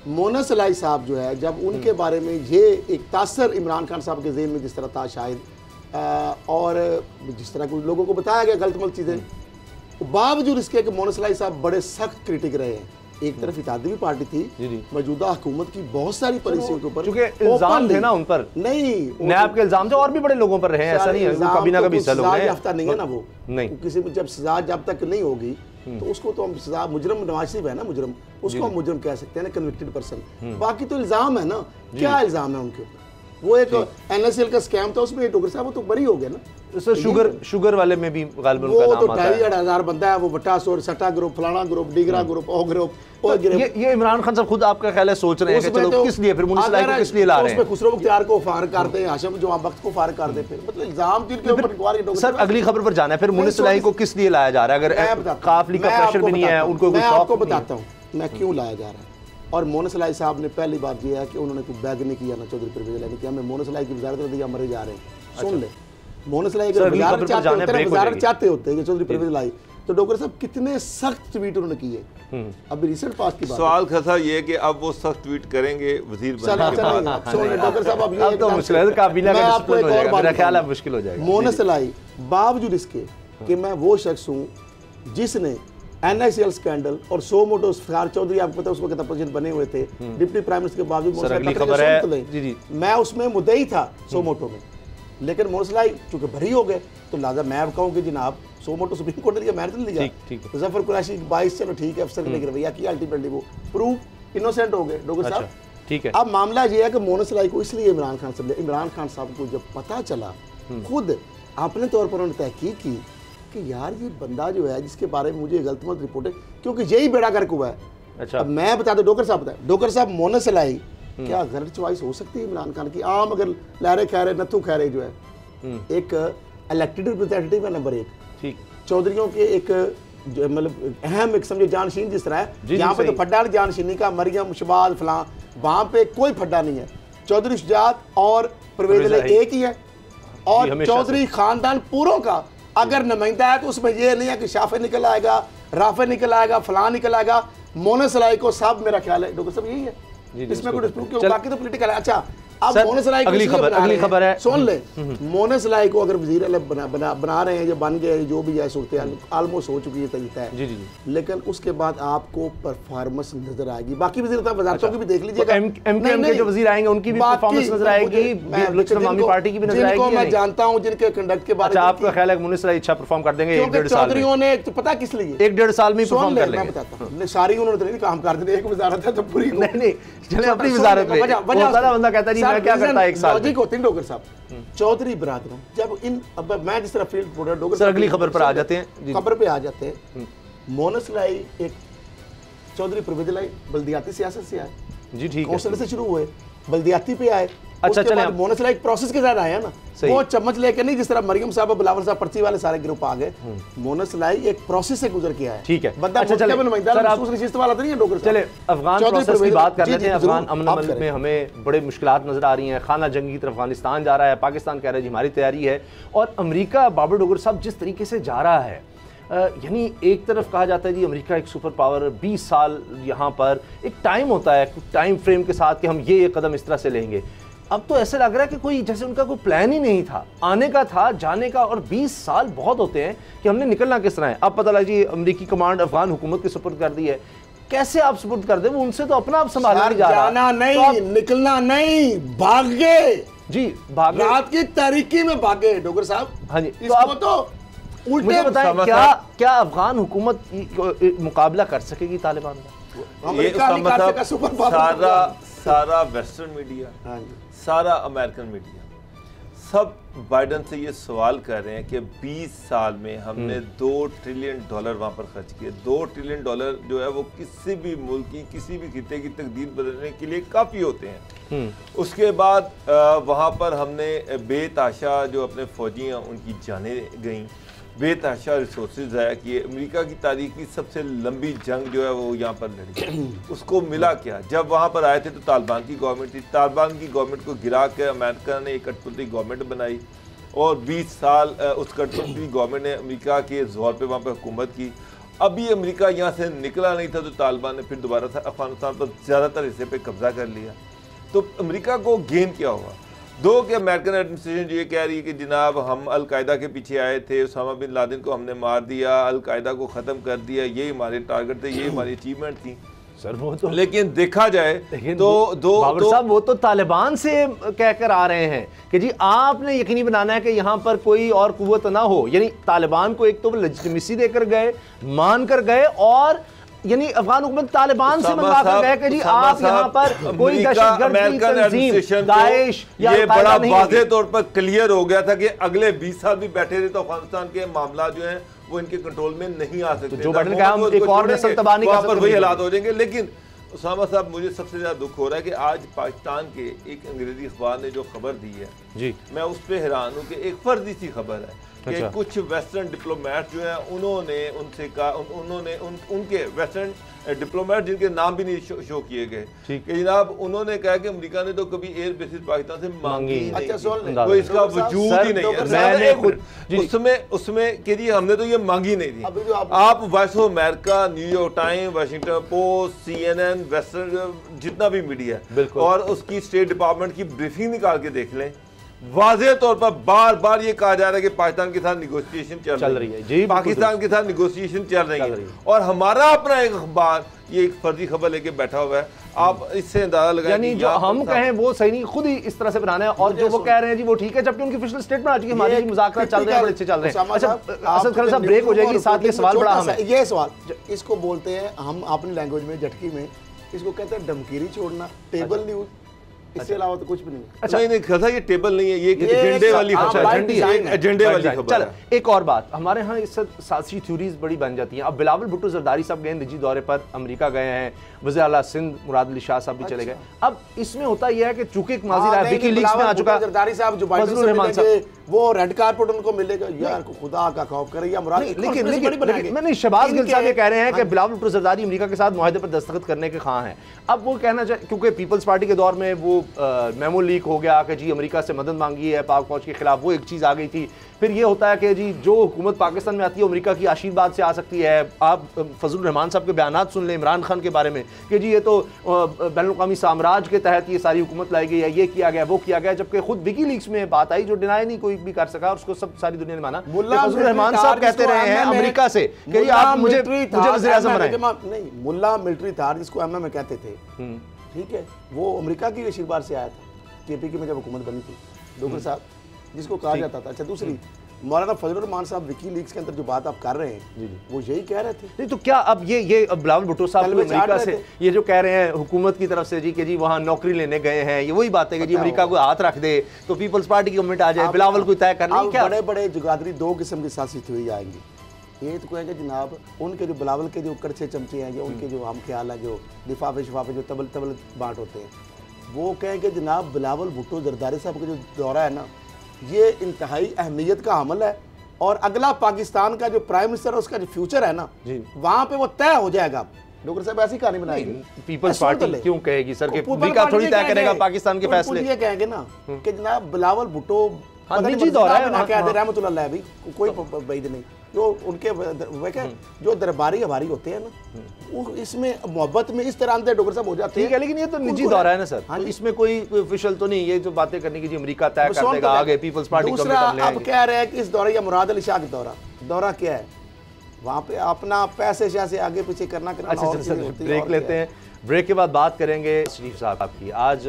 मुनस इलाही साहब जो है, जब उनके बारे में ये एक तासर इमरान खान साहब के ज़हन में जिस तरह था, शायद और जिस तरह कुछ लोगों को बताया गया गलत मलत चीज़ें, बावजूद इसके कि मोहन सलाई साहब बड़े सख्त क्रिटिक रहे हैं। एक तरफ इत्तेहादी भी पार्टी थी, मौजूदा हुकूमत की बहुत सारी पॉलिसियों के ऊपर इल्जाम थे ना उन पर, नहीं नैब के इल्जाम थे और भी बड़े लोगों पर रहे हैं, ऐसा नहीं है कभी ना कभी हिस्सा लोग हैं। याफ्ता नहीं है ना वो, नहीं किसी में जब सजा जब तक नहीं होगी तो उसको तो हम सजा, मुजरम नवाज शरीफ है ना मुजरम, उसको हम मुजरम कह सकते हैं ना, कन्विक्टेड पर्सन। बाकी तो इल्जाम है ना, क्या इल्जाम है उनके ऊपर? वो एक NSL का स्कैम था, उसमें डोगर साहब वो तो बरी हो गए ना। तो शुगर वाले में भी गालिबन उनका नाम आता है। 2,500 बंदा है वो, बटासोर सटा ग्रुप, फलाना ग्रुप, डिगरा ग्रुप, ओ ग्रुप, ओ ग्रुप। ये इमरान खान साहब खुद आपका ख्याल है सोच रहे हैं कि चलो किस लिए फिर मुनीस सलाई को किस लिए ला रहे हैं? उसमें खुसरो मुख्तियार को फार कर दें, हाशिम जो वक्त को फार कर दें, फिर मतलब इल्जाम जिनके ऊपर इंक्वायरी डोगर। सर अगली खबर पर जाना है, फिर मुनीस सलाई को किस लिए लाया जा रहा है? अगर काफली का प्रेशर भी नहीं है उनको, मैं आपको बताता हूँ मैं क्यों लाया जा रहा है। और मोहन सलाई साहब ने पहली बात यह है कि उन्होंने कोई बैग नहीं किया ना चौधरी परवेज इलाही कि हमें मोहन सलाई की वजारत दिया मरे जा रहे हैं। सुन ले, मोहन सलाई अगर वजारत चाहते होते हैं चौधरी परवेज इलाही, तो डोगर साहब कितने सख्त ट्वीट उन्होंने किए। अभी रिसेंट पास की बात, सवाल खासा ये है कि अब वो सख्त ट्वीट करेंगे वजीर डोगर साहब अब तो मुश्किल है, काबिला का डिसिप्लिन हो जाएगा, मेरा ख्याल है मुश्किल हो जाएगा। मोहन सलाई बावजूद इसके कि मैं वो शख्स हूँ जिसने NICL स्कैंडल और सो मोटो इफ्तिखार चौधरी, आपको पता है उस वक्त प्रेसिडेंट बने हुए थे, डिप्टी प्राइम मिनिस्टर के बावजूद मैं उसमें मुद्दई था सो मोटो में, लेकिन मोहन सलाई चूंकि भरी हो गए तो लाजा मैं अब कहूँ कि जनाब सो मोटो सुप्रीम कोर्ट ने दिया, मैं नहीं लिया। जफर कुरैशी 22 चलो ठीक है, अफसर ने रवैया किया, अल्टीमेटली वो प्रूफ इनोसेंट हो गए डोगर साहब। ठीक है, अब मामला ये है कि मोहन सलाई को इसलिए इमरान खान साहब, इमरान खान साहब को जब पता चला, खुद अपने तौर पर उन्होंने तहकीक की कि यार ये बंदा जो है जिसके बारे में मुझे गलत मत रिपोर्ट है, क्योंकि यही बेड़ा गर्क हुआ है। अच्छा, अब मैं बता दूं, डोगर साहब बताए, डोगर साहब मोहन सलाई क्या गलत चॉइस हो सकती है इमरान खान की? आम अगर लहरे खैरे नथु खैरे जो है एक इलेक्टेड रिप्रेजेंटेटिव है नंबर 1, ठीक, चौधरियों के एक मतलब अहम एक समझो जानशीन जिस तरह है, यहाँ पे तो फड्डा जानशीनी का मरियम शबाज फलां, वहाँ पे कोई फड्डा नहीं है। चौधरी शुजात और परवेज इलाही एक ही है, और चौधरी खानदान पूरों का अगर नुमाइंदा है तो उसमें यह नहीं है कि शाफे निकल आएगा, राफे निकल आएगा, फलां निकल आएगा। मोहन सलाई को सब मेरा ख्याल है डॉक्टर साहब यही है, इसमें कोई डिस्प्यूट क्यों? बाकी तो पॉलिटिकल है। अच्छा, अब मोहन सलाई अगली खबर है, सुन ले, मोहन सलाई को अगर वजीर बना रहे हैं, जो बन गए, जो भी है सूरत ऑलमोस्ट हो चुकी है तय है, लेकिन उसके बाद आपको परफॉर्मेंस नजर आएगी। बाकी वज़ारतों की भी देख लीजिएगा, एमकेएम के जो वज़ीर आएंगे उनकी भी परफॉर्मेंस नजर आएगी, इस्लामी पार्टी की भी नजर आएगी। मैं जानता हूं जिनके कंडक्ट के बारे में। आपका ख्याल है मोहन सलाई अच्छा परफॉर्म कर देंगे 1-1.5 साल में? चौधरियों ने तो पता किस लिए 1-1.5 साल में परफॉर्म कर लेंगे। मैं बताता हूं, सारी उन्होंने तो नहीं काम कर दी, एक वज़ारत है तो पूरी नहीं चले अपनी वज़ारत में। बहुत सारा बंदा कहता है जी मैं क्या करता है एक साल लॉजिक होती है डोगर साहब। चौधरी बरादरों जब इन, अब मैं जिस तरह फील्ड रिपोर्टर डोगर सर अगली खबर पर आ जाते हैं, खबर पे आ जाते हैं। मोहन सलाई एक चौधरी परवेज इलाही बल्दियाती सियासत से आए जी, ठीक है, कौंसल से शुरू हुए, बल्दियाती पे आए। अच्छा, चले मोहन सलाई एक प्रोसेस के साथ आया ना, वो चम्मच लेके नहीं, जिस तरह मरियम साहब और बिलावल साहब पर्ची वाले सारे ग्रुप आ गए। मोहन सलाई एक प्रोसेस से गुजर के आया, ठीक है, बंदा अच्छा, चले वाला नहीं है डोगर। चले अफगान प्रोसेस की बात कर लेते हैं। अफगान अमन अमल में हमें बड़े मुश्किलात नजर आ रही हैं, खाना जंग की तरफ अफगानिस्तान जा रहा है, पाकिस्तान कह रहा है जी हमारी तैयारी है, और अमेरिका बाबर डोगर साहब जिस तरीके से जा रहा है, यानी एक तरफ कहा जाता है जी अमेरिका एक सुपर पावर, 20 साल यहाँ पर एक टाइम होता है, टाइम फ्रेम के साथ कि हम ये कदम इस तरह से लेंगे। अब तो ऐसे लग रहा है कि कोई जैसे उनका कोई प्लान ही नहीं था, आने का था, जाने का, और 20 साल बहुत होते हैं कि हमने निकलना किस तरह है। अब पता लगा जी अमेरिकी कमांड अफगान हुकूमत के सुपुर्द कर दी है, कैसे आप सुपुर्द कर दे? वो उनसे तो अपना आप संभालना नहीं जा रहा, जाना नहीं, तो निकलना नहीं, भागे जी, भागे, रात की तारीकी में भागे डोगर साहब। हाँ जी, इसको तो मुझे बताएं क्या अफगान हुकूमत मुकाबला कर सकेगी तालिबान का? सारा वेस्टर्न मीडिया, सारा अमेरिकन मीडिया, सब बाइडन से ये सवाल कर रहे हैं कि 20 साल में हमने $2 ट्रिलियन वहाँ पर खर्च किए। $2 ट्रिलियन जो है वो किसी भी मुल्क की, किसी भी खिते की तकदीर बदलने के लिए काफ़ी होते हैं। उसके बाद वहाँ पर हमने बेतहाशा जो अपने फौजी हैं उनकी जानें गईं, बेतहाशा रिसोर्सेज ज़ाया किए। अमेरिका की तारीख की सबसे लंबी जंग जो है वो यहाँ पर लड़ी, उसको मिला क्या? जब वहाँ पर आए थे तो तालिबान की गवर्नमेंट थी, तालिबान की गवर्नमेंट को गिरा कर अमेरिका ने एक कठपुतली गवर्नमेंट बनाई, और 20 साल उस कठपुतली गवर्नमेंट ने अमेरिका के जोर पे वहाँ पर हुकूमत की। अभी अमेरिका यहाँ से निकला नहीं था तो तालिबान ने फिर दोबारा अफगानिस्तान पर ज़्यादातर हिस्से पर कब्जा कर लिया। तो अमेरिका को गेन क्या हुआ? दो कि अमेरिकन एडमिनिस्ट्रेशन ये कह रही है कि जनाब हम अलकायदा के पीछे आए थे, उसामा बिन लादेन को हमने मार दिया, अलकायदा को ख़त्म कर दिया, ये हमारे टारगेट थे, ये हमारी अचीवमेंट थी। सर वो तो लेकिन देखा जाए तो बाबर साहब वो तो तालिबान से कहकर आ रहे हैं कि जी आपने यकीनी बनाना है कि यहाँ पर कोई और कुव्वत ना हो, यानी तालिबान को एक तो लेजिटिमेसी देकर गए, मान कर गए, और यानी अफगान हुकूमत तालिबान से मंगा कर गए कि जी आप यहाँ पर कोई दहशतगर्द तंजीम दाइश या ये बड़ा वाज़ेह तौर पर क्लियर हो गया था कि अगले 20 साल भी बैठे रहे तो अफगानिस्तान के मामला जो हैं वो इनके कंट्रोल में नहीं आ सकते। जो बाइडेन का हम एक और नस्ल तबाह नहीं कर सकते, वही हालात हो जाएंगे। लेकिन उसामा साहब मुझे सबसे ज्यादा दुख हो रहा है कि आज पाकिस्तान के एक अंग्रेजी अखबार ने जो खबर दी है जी, मैं उस पर हैरान हूँ कि एक फर्जी सी खबर है कि कुछ वेस्टर्न डिप्लोमेट जो है उन्होंने उनसे कहा, उन्होंने उनके वेस्टर्न डिप्लोमेट जिनके नाम भी नहीं शो किए गए कि जनाब उन्होंने कहा कि अमेरिका ने तो कभी एयर बेसिस पाकिस्तान से मांगी ही नहीं, कोई इसका वजूद ही नहीं है उसमें कि जी हमने तो ये मांगी नहीं थी। आप voice of America, New York time, Washington post, CNN, western जितना भी मीडिया और उसकी स्टेट डिपार्टमेंट की ब्रीफिंग निकाल के देख लें, वाज़ेह तौर पर बार बार ये कहा जा रहा है कि पाकिस्तान के साथ निगोशिएशन चल रही है जी, पाकिस्तान के साथ निगोशिएशन चल रही है और हमारा अपना एक अखबार ये एक फर्जी खबर लेके बैठा हुआ है। आप इससे अंदाजा लगाएं, यानी जो हम कहें वो सही नहीं, खुद ही इस तरह से बनाना है, और जो वो कह रहे हैं जी वो ठीक है, जबकि उनकी ऑफिशियल स्टेटमेंट आ चुकी है, हमारे मुज़ाकरात चल रहे हैं, बड़े अच्छे चल रहे हैं। अच्छा असद खान साहब ब्रेक हो जाएगी, साथ ये सवाल बड़ा अहम है। ये सवाल इसको बोलते हैं हम अपनी लैंग्वेज में झटकी में इसको कहते हैं डमकीरी छोड़ना, टेबल न्यूज, इससे अलावा तो कुछ भी नहीं। अच्छा नहीं खबर, ये टेबल नहीं है, ये एजेंडे वाली खबर है, एजेंडे वाली खबर है। एक और बात, हमारे यहाँ इस साजिशी थ्योरीज बड़ी बन जाती हैं। अब बिलावल भुट्टो जरदारी साहब गए निजी दौरे पर, अमेरिका गए हैं, वज़ीर आला सिंध मुराद अली शाह साहब भी चले गए। अब इसमें होता यह है कि चूंकि एक माजी रहा विकीलीक्स में आ चुका जरदारी साहब जो बाइडेन से मिलेंगे वो रेड कार्पेट उनको मिलेगा, यार खुदा का खौफ करे या मुराद। लेकिन मैंने शहबाज गिल साहब ये कह रहे हैं कि बिलावल भुट्टो जरदारी अमेरिका के साथ मुआहदे पर दस्तखत करने के ख़्वाह हैं। अब वो कहना चाहिए क्योंकि पीपल्स पार्टी के दौर में वो मेमो लीक हो गया कि जी अमेरिका से मदद मांगी है पाक फौज के खिलाफ, वो एक चीज़ आ गई थी। फिर ये होता है कि जी जो हुकूमत पाकिस्तान में आती है अमेरिका की आशीर्वाद से आ सकती है। आप फजलुर रहमान साहब के बयानात सुन लें इमरान खान के बारे में कि जी ये तो बैनुल-अक़वामी साम्राज्य के तहत ये सारी हुकूमत लाई गई है, ये किया गया, वो किया गया, जबकि खुद विकीलीक्स में बात आई जो डिनाई नहीं कोई भी कर सका और उसको सब सारी दुनिया ने माना। फजलुर रहमान साहब कहते रहे हैं अमेरिका से कि आप मुझे वज़ीर-ए-आज़म बनाएं। नहीं, मुल्ला मिलिट्री था जिसको MM कहते थे, ठीक है, वो अमेरिका की आशीर्वाद से आया था KPK में जब हुकूमत बनी थी, डोगर साहब जिसको कहा जाता था। अच्छा दूसरी मौलाना फजलुर रहमान साहब विकीलीक्स के अंदर जो बात आप कर रहे हैं वो यही कह रहे थे। नहीं तो क्या अब ये बिलावल भुट्टो साहब अमेरिका से ये जो कह रहे हैं हुकूमत की तरफ से जी कि जी वहाँ नौकरी लेने गए हैं, ये वही बात है कि जी अमेरिका को हाथ रख दे तो पीपल्स पार्टी की गवर्नमेंट आ जाए, बिलावल को तय कर ले। क्या बड़े बड़े जुगादरी दो किस्म की सियासी थ्योरी आएंगी। ये तो कहेंगे जनाब उनके जो बिलावल के जो कड़छे चमचे हैं, जो उनके जो हम ख्याल है, जो लिफाफे शफाफे जो तबल बांट होते हैं, वो कहेंगे जनाब बिलावल भुट्टो जरदारी साहब का जो दौरा है ना ये इंतहाई अहमियत का अमल है और अगला पाकिस्तान का जो प्राइम मिनिस्टर है उसका जो फ्यूचर है ना वहां पे वो तय हो जाएगा। डॉक्टर साहब ऐसी कहानी बनाएगी। पीपल्स पार्टी क्यों कहेगी सर कि अमेरिका थोड़ी तय करेगा पाकिस्तान के फैसले? ये कहेंगे ना कि जनाब बिलावल भुट्टो निजी दौरा है रहमतुल्लाह अलैह, कोई बैद नहीं, जो उनके जो दरबारी हमारी होते हैं ना वो इसमें मोहब्बत में इस तरह डॉक्टर साहब हो जाते हैं। ठीक है, लेकिन ये तो निजी दौरा है ना सर, तो इसमें कोई ऑफिशियल तो नहीं, ये जो बातें करने की जी अमेरिका तय कर देगा आगे पीपल्स पार्टी को। दूसरा अब कह रहे हैं कि इस दौरा या मुराद अली शाह का दौरा क्या है, वहाँ पे अपना पैसे से आगे पीछे करना। अच्छा ब्रेक लेते हैं, ब्रेक के बाद बात करेंगे शरीफ साहब आपकी। आज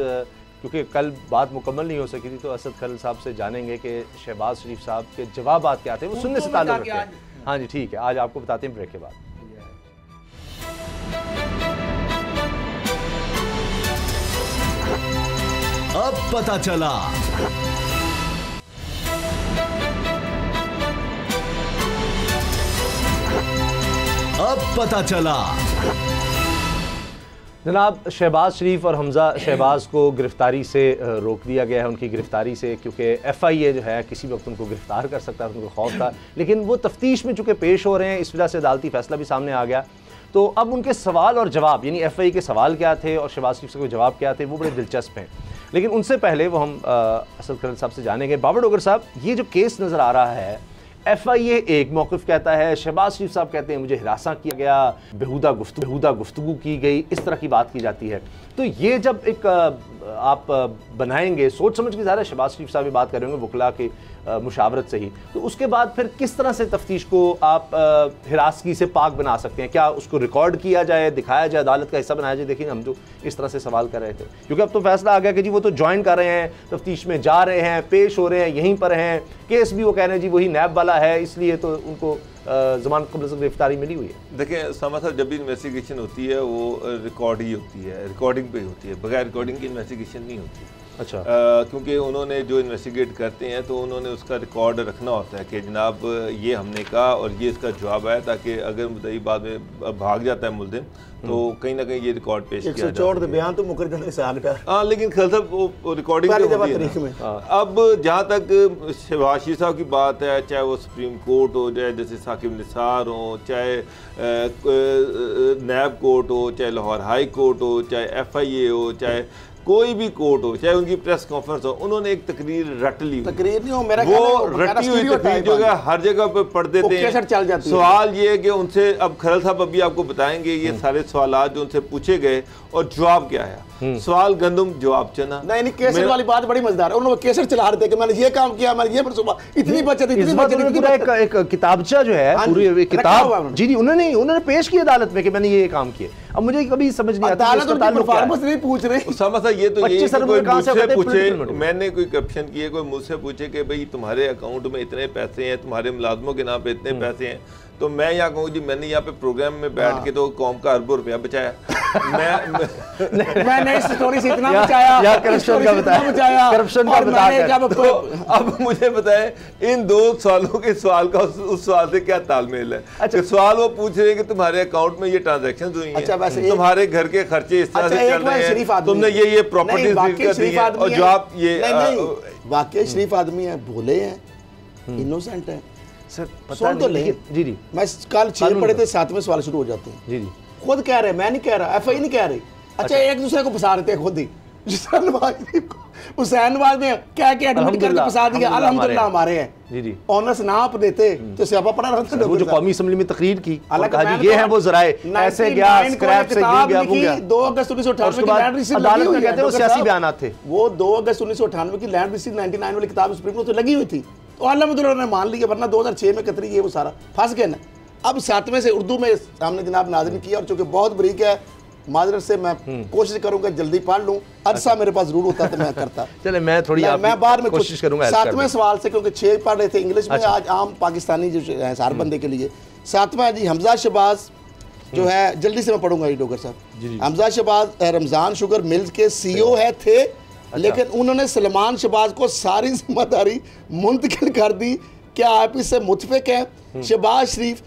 क्योंकि कल बात मुकम्मल नहीं हो सकी थी तो असद खलील साहब से जानेंगे कि शहबाज शरीफ साहब के जवाब क्या थे, वो सुनने से ताल्लुक रखते हैं। हाँ जी ठीक है, आज आपको बताते हैं ब्रेक के बाद। अब पता चला जनाब शहबाज शरीफ और हमज़ा शहबाज को गिरफ्तारी से रोक दिया गया है, उनकी गिरफ्तारी से, क्योंकि FIA जो है किसी वक्त उनको गिरफ्तार कर सकता है, उनको खौफ था, लेकिन वो तफ्तीश में चूँकि पेश हो रहे हैं इस वजह से अदालती फैसला भी सामने आ गया। तो अब उनके सवाल और जवाब यानी FIA के सवाल क्या थे और शहबाज शरीफ के जवाब क्या थे वो बड़े दिलचस्प हैं। लेकिन उनसे पहले वो हम असद खलील साहब से जानेंगे। बाबर डोगर साहब, ये जो केस नज़र आ रहा है FIA एक मौक़िफ़ कहता है, शहबाज शरीफ साहब कहते हैं मुझे हिरासा किया गया, बेहुदा गुफ्तगू की गई, इस तरह की बात की जाती है। तो ये जब एक आप बनाएंगे, सोच समझ के ज़्यादा शहबाज शरीफ साहब बात कर रहे होंगे वकला की मुशावरत से ही, तो उसके बाद फिर किस तरह से तफ्तीश को आप हिरासगी से पाक बना सकते हैं? क्या उसको रिकॉर्ड किया जाए, दिखाया जाए, अदालत का हिस्सा बनाया जाए? देखिए हम जो इस तरह से सवाल कर रहे थे, क्योंकि अब तो फैसला आ गया कि जी वो तो ज्वाइन कर रहे हैं, तफ्तीश में जा रहे हैं, पेश हो रहे हैं, यहीं पर हैं, केस भी वो कह रहे हैं जी वही नैब वाला है, इसलिए तो उनको ज़मानत कबल से गिरफ्तारी मिली हुई है। देखिए सामा साहब, जब भी इन्वेस्टिगेशन होती है वो रिकॉर्ड ही होती है, रिकॉर्डिंग पे ही होती है, बगैर रिकॉर्डिंग की इन्वेस्टिगेशन नहीं होती। अच्छा। क्योंकि उन्होंने जो इन्वेस्टिगेट करते हैं तो उन्होंने उसका रिकॉर्ड रखना होता है कि जनाब ये हमने कहा और ये इसका जवाब आया, ताकि अगर मुद्दई बाद में भाग जाता है मुल्ज़िम तो कहीं ना कहीं ये रिकॉर्ड पेश किया जाए। 104 बयान तो मुकर जाने से आगे हाँ, लेकिन खैर साहब वो रिकॉर्डिंग में अब जहाँ तक शहबाज शरीफ साहब की बात है, चाहे वो सुप्रीम कोर्ट हो, चाहे जैसे साकिब निसार हो, चाहे नैब कोर्ट हो, चाहे लाहौर हाई कोर्ट हो, चाहे FIA हो, चाहे कोई भी कोर्ट हो, चाहे उनकी प्रेस कॉन्फ्रेंस हो, उन्होंने एक तकरीर रट ली। तकरीर नहीं हो, मेरा वो रटी हुई तकरीर जो है हर जगह पे पढ़ देते हैं। सवाल ये है कि उनसे अब खरल साहब अभी आपको बताएंगे ये सारे सवाल जो उनसे पूछे गए और जवाब क्या आया। सवाल गंदम, जवाब चना। नहीं, केसर वाली बात बड़ी मजेदार है। उन्होंने केसर चला रहे थे कि मैंने ये काम किया, मैंने ये इतनी बचत, इतनी बचत, एक किताबचा जो है पूरी किताब जी उन्होंने पेश की अदालत में कि मैंने ये काम किए। अब मुझे कभी समझ नहीं आता नहीं पूछ रहे ये तो यही कोई मुझसे पूछे, मैंने कोई करप्शन किए, कोई मुझसे पूछे कि भाई तुम्हारे अकाउंट में इतने पैसे हैं, तुम्हारे मुलाजमों के नाम पे इतने पैसे हैं, तो मैं यहाँ कहूँ जी मैंने यहाँ पे प्रोग्राम में बैठ के तो कौम का अरबों रुपया बचाया। मैंने इस स्टोरी से इतना बचाया, करप्शन का बताया, करप्शन का बताया। अब मुझे बताएं इन 2 सवालों के सवाल का उस सवाल से क्या तालमेल है? अच्छा, सवाल वो पूछ रहे हैं कि तुम्हारे अकाउंट में ये ट्रांजैक्शन हुई हैं, तुम्हारे घर के खर्चे इस तरह से चल रहे हैं, तुमने ये प्रॉपर्टी कर दी है, और जवाब ये वाकई शरीफ आदमी है, भोले हैं, इनोसेंट है सर, पता नहीं। तो ले जी मैं कल 6 पढ़े थे, 7वें सवाल शुरू हो जाते हैं। जी खुद कह रहे, मैं नहीं कह रहा, FI नहीं कह रही। अच्छा, एक दूसरे को फंसा रहे थे खुद ही। हुसैन नवाज ने क्या क्या एडमिट करके फंसा दिया। अल्हम्दुलिल्लाह हमारे हैं जी ऑनर्स ना आप देते तो स्यापा पड़ा रहता। वो जो कौमी असेंबली में तकरीर की, ये है वो जराए, ऐसे गया स्क्रैप से ये गया वो गया। 2 अगस्त 1998 की लैंड रिसीव अदालत में कहते हैं वो सियासी बयानात थे। वो 2 अगस्त 1998 की लैंड रिसीव 99 वाली किताब सुप्रीम कोर्ट तो लगी हुई थी, तो अल्हम्दुलिल्लाह ने मान लिया, वरना 2006 में कतरी ये वो सारा फंस गया ना। अब 7वें से उर्दू में सामने जनाब नाज़रीन किया, और चूंकि बहुत बरीक है माजरत से मैं कोशिश करूंगा जल्दी पढ़ लूं, अरसा मेरे पास जरूर होता तो मैं करता। चले मैं थोड़ी मैं बाद में कोशिश करूंगा। 7वें सवाल से, क्योंकि 6 पढ़ रहे थे इंग्लिश में, आज आम पाकिस्तानी जो है हर बंदे के लिए 7वां जी हमजा शहबाज जो है, जल्दी से मैं पढ़ूंगा जी डोगर साहब। हमजा शहबाज रमजान शुगर मिल्स के CEO है थे, लेकिन उन्होंने सलमान शहबाज को सारी जिम्मेदारी मुंतकिल कर दी। क्या आप इससे मुतफिक हैं? शहबाज शरीफ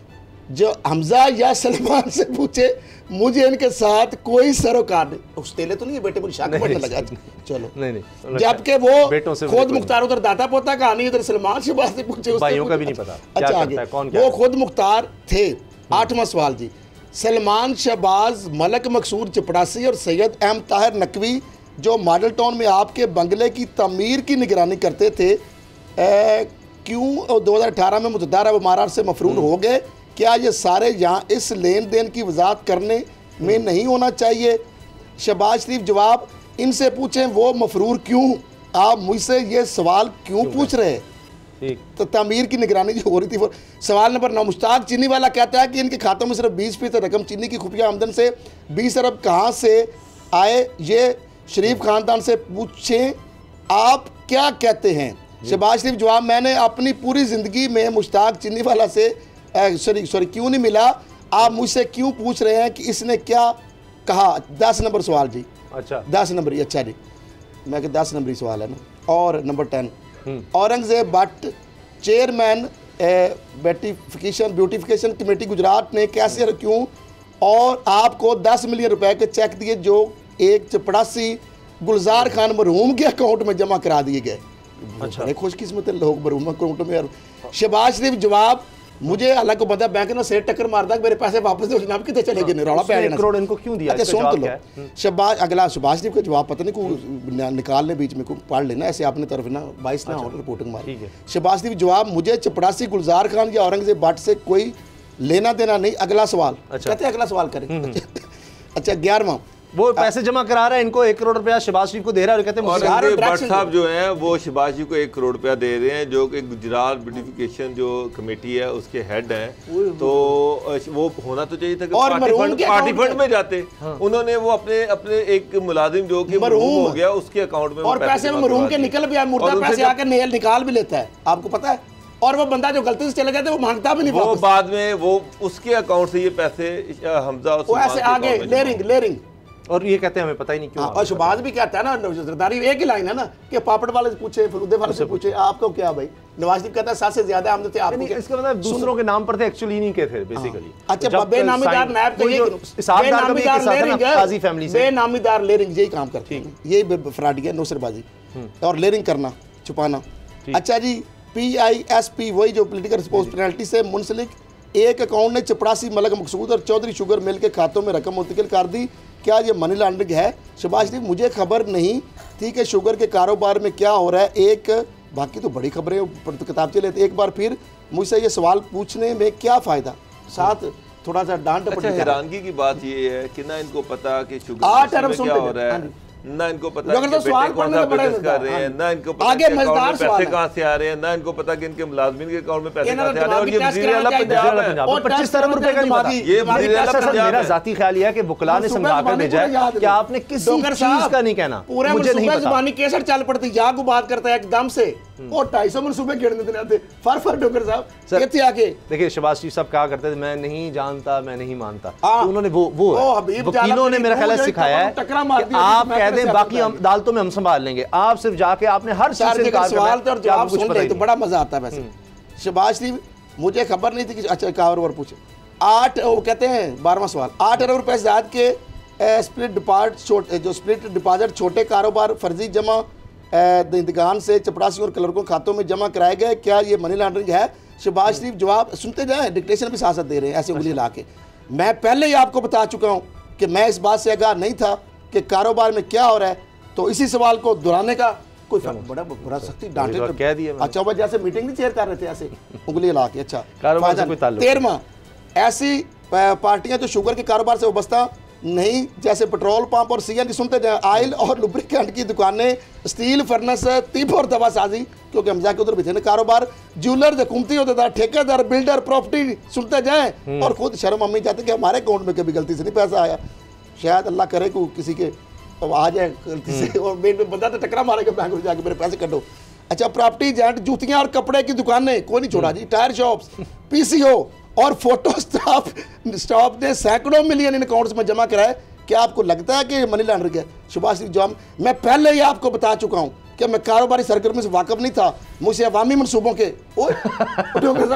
जो हमजा या सलमान से पूछे, मुझे इनके साथ कोई सरोकार नहीं। उस तेले तो नहीं है बेटे, मुझे शक पड़ने लगा। चलो नहीं, जबकि वो खुद मुख्तार उधर दाता पोता कहानी, उधर सलमान शहबाज से पूछे, भाइयों का भी नहीं पता। अच्छा आगे वो खुद मुख्तार थे। 8वां सवाल जी, सलमान शहबाज, मलक मकसूद चपड़ासी और सैयद अहमद ताहिर नकवी जो मॉडल टाउन में आपके बंगले की तमीर की निगरानी करते थे, क्यों 2018 में मुतदारा इमारात से मफरूर हो गए? क्या ये सारे यहाँ इस लेन देन की वजाहत करने में नहीं होना चाहिए? शहबाज शरीफ जवाब, इनसे पूछें वो मफरूर क्यों, आप मुझसे ये सवाल क्यों पूछ रहे हैं? तो तमीर की निगरानी जो हो रही थी। सवाल नंबर 9, मुश्ताक चीनी वाला कहता है कि इनके खातों में सिर्फ 20% रकम चीनी की खुफिया आमदन से 20 अरब कहाँ से आए? ये शरीफ खानदान से पूछें, आप क्या कहते हैं? शहबाज शरीफ जवाब, मैंने अपनी पूरी ज़िंदगी में मुश्ताक चीनी वाला से सॉरी क्यों नहीं मिला, आप मुझसे क्यों पूछ रहे हैं कि इसने क्या कहा? 10 नंबर सवाल जी। अच्छा 10 नंबर, अच्छा जी, मैं 10 नंबरी सवाल है ना। और number 10, Aurangzeb Bhatt chairman beautification committee Gujarat ने कैसे क्यों और आपको 10 मिलियन रुपए के चेक दिए जो एक चपड़ासी गुलजार खान मरहूम के अकाउंट में जमा करा दिए गए? अच्छा, खुशकिस्मत लोग मरहूम अकाउंट में। शहबाज शरीफ जवाब, मुझे अल्लाह को पता बैंक ने सेठ टक्कर मार दा, मेरे पैसे वापस दो जनाब, कितने चले गए? रौला पे करोड़ इनको क्यों दिया? अच्छा सुन तो लो शहबाज, अगला शहबाज शरीफ का जवाब पता नहीं को निकालने बीच में को पढ़ लेना, ऐसे अपने तरफ ना 22 ना और रिपोर्टिंग मारी। शहबाज शरीफ जवाब, मुझे चपड़ासी गुलजार खान या औरंगजेब भट्ट से कोई लेना देना नहीं। अगला सवाल कहते हैं, अगला सवाल करें। अच्छा 11वां, वो पैसे जमा करा रहा है, इनको 1 करोड़ रुपया शहबाज शरीफ को दे रहा है और कहते हैं और मुझे इनके भट्ट साहब जो हैं वो शहबाज जी को 1 करोड़ रुपया दे रहे हैं, जो कि गुजरात ब्यूटिफिकेशन जो कमेटी है उसके हेड हैं। तो वो होना तो चाहिए था कि पार्टी फंड में जाते। उन्होंने वो अपने एक मुलाजिम जो कि मरहूम हो गया उसके अकाउंट में और पैसे में मरहूम के निकल भी आए, मुर्दा पैसे आकर नेल निकाल भी लेता है, आपको पता है। और वो बंदा जो गलती से चले गए थे वो मांगता भी नहीं, वो बाद में वो उसके अकाउंट से ये पैसे हमजा वो ऐसे आगे लेरिंग और ये कहते हैं हमें पता ही नहीं क्यों। और शहबाज भी कहता है ना, जरदारी एक ही लाइन है ना कि पापड़ वाले से पूछे, फलूदे वाले से पूछे, आपको क्या भाई। नवाज शरीफ कहता है 7 से ज्यादा आमदन थे आपको। इसका मतलब दूसरों के नाम पर थे, एक्चुअली नहीं के थे बेसिकली। अच्छा, बेनामीदार नायब तो ये बेनामीदार लेरिंग यही काम करते हैं, यही फ्रॉड है, नौसरबाजी और लेरिंग करना, छुपाना। अच्छा जी, PISP वही जो पोलिटिकल रिस्पॉन्सिबिलिटी से मुंसलिक एक अकाउंट ने 84 मलक मकसूद और चौधरी शुगर मिल के खातों में रकम मुंतकिल कर दी, क्या ये मनी लॉन्ड्रिंग है? शहबाज शरीफ, मुझे खबर नहीं थी कि शुगर के कारोबार में क्या हो रहा है। एक बाकी तो बड़ी खबरें किताबचे लेते, एक बार फिर मुझसे ये सवाल पूछने में क्या फ़ायदा? साथ थोड़ा सा डांट। अच्छा, हैरानगी की बात ये है कि ना इनको पता कि शुगर 8 अरब क्या हो रहा है, ना इनको पता कि बेटे कौन सा बिजनेस कर रहे हैं, ना इनको पता कि अकाउंट में पैसे कहां से आ रहे हैं, ना इनको पता कि इनके मुलाजिमीन के अकाउंट में पैसे कहां से आ रहे हैं। और ये वज़ीर आला पंजाब है, 25 अरब रुपए का नहीं पता। ये वज़ीर आला पंजाब। मेरा जाती ख्याल यह है कि वकला ने समझा कर भेजा है कि आपने किसी चीज का नहीं कहना, मुझे नहीं पता। ज़बानी केसर चल पड़ती, जा को बात करता है एकदम से और 250 मनसूबे गिरने देने आते फर डोगर साहब कहते आके। देखिए शहबाज शरीफ साहब क्या करते थे, मैं नहीं जानता, मैं नहीं मानता। तो उन्होंने वो वकीलों ने मेरा ख्याल है सिखाया है कि आप कह दें बाकी अदालतों में हम संभाल लेंगे, आप सिर्फ जाके आपने हर चीज से सवाल और जवाब सुन ले तो बड़ा मजा आता है। वैसे शहबाज शरीफ, मुझे खबर नहीं थी कि अच्छा एक और पूछे 8 वो कहते हैं 12वां सवाल, 8 अरब रुपए जायद के स्प्लिट डिपॉजिट छोटे कारोबार फर्जी जमा दीगान से चपरासी और क्लर्कों खातों में जमा कराए गए, क्या ये मनी लॉन्ड्रिंग है? शहबाज शरीफ जवाब सुनते जाएं, डिक्टेशन भी साथ दे रहे हैं ऐसे उंगली ला के। मैं पहले ही आपको बता चुका हूं कि मैं इस बात से आगाह नहीं था कि कारोबार में क्या हो रहा है, तो इसी सवाल को दोहराने का कोई बड़ा बुरा सख्ती डांटे तो कह दिया। अच्छा, वह जैसे मीटिंग नहीं चेयर कर रहे थे ऐसे उंगली ला के। अच्छा, 13वां, ऐसी पार्टियां जो शुगर के कारोबार से वाबस्ता नहीं, जैसे पेट्रोल पंप और CNG सुनते जाए, ऑयल और लुब्रिकेंट की दुकानें, स्टील फर्नेस, तीप और दवा साजी, क्योंकि हम जाके उधर भी थे ना, कारोबार, ज्वेलर, हुकूमती होतेदार, ठेकेदार, बिल्डर, प्रॉपर्टी सुनते जाएं और खुद शर्म अम्मी चाहते कि हमारे अकाउंट में कभी गलती से नहीं पैसा आया। शायद अल्लाह करे को किसी के आ जाए गलती से और बंदा तो टकरा मारेगा बैंक में जाके मेरे पैसे कटो। अच्छा, प्रॉपर्टी एजेंट, जूतियाँ और कपड़े की दुकानें, कोई नहीं छोड़ा जी, टायर शॉप्स, PCO और फोटो स्टॉप ने सैकड़ों मिलियन इन अकाउंट्स में जमा कराए। क्या आपको लगता है कि मनी लॉन्ड्रिंग है? शहबाज शरीफ जवाब, मैं पहले ही आपको बता चुका हूं कि मैं कारोबारी सरगर्मी से वाकिफ नहीं था, मुझे अवामी मनसूबों के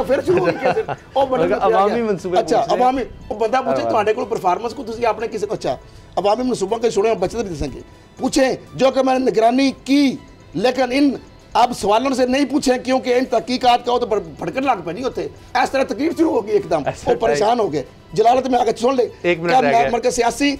फिर शुरू अवामी मनसूबे। अच्छा, अवामी बंदा पूछे तुम्हारे को परफॉर्मेंस को तुझे आपने किसी, अच्छा अवामी मनसूबों के शुरू में बचत भी दसेंगे पूछे जो कि मैंने निगरानी की, लेकिन इन अब सवालों से नहीं पूछे क्योंकि इन तहकीकात का हो तो फटकर लाग पे नहीं होते। इस तरह तकलीफ शुरू होगी, एकदम वो परेशान हो गए। जलालत में आगे सुन ले, क्या सियासी।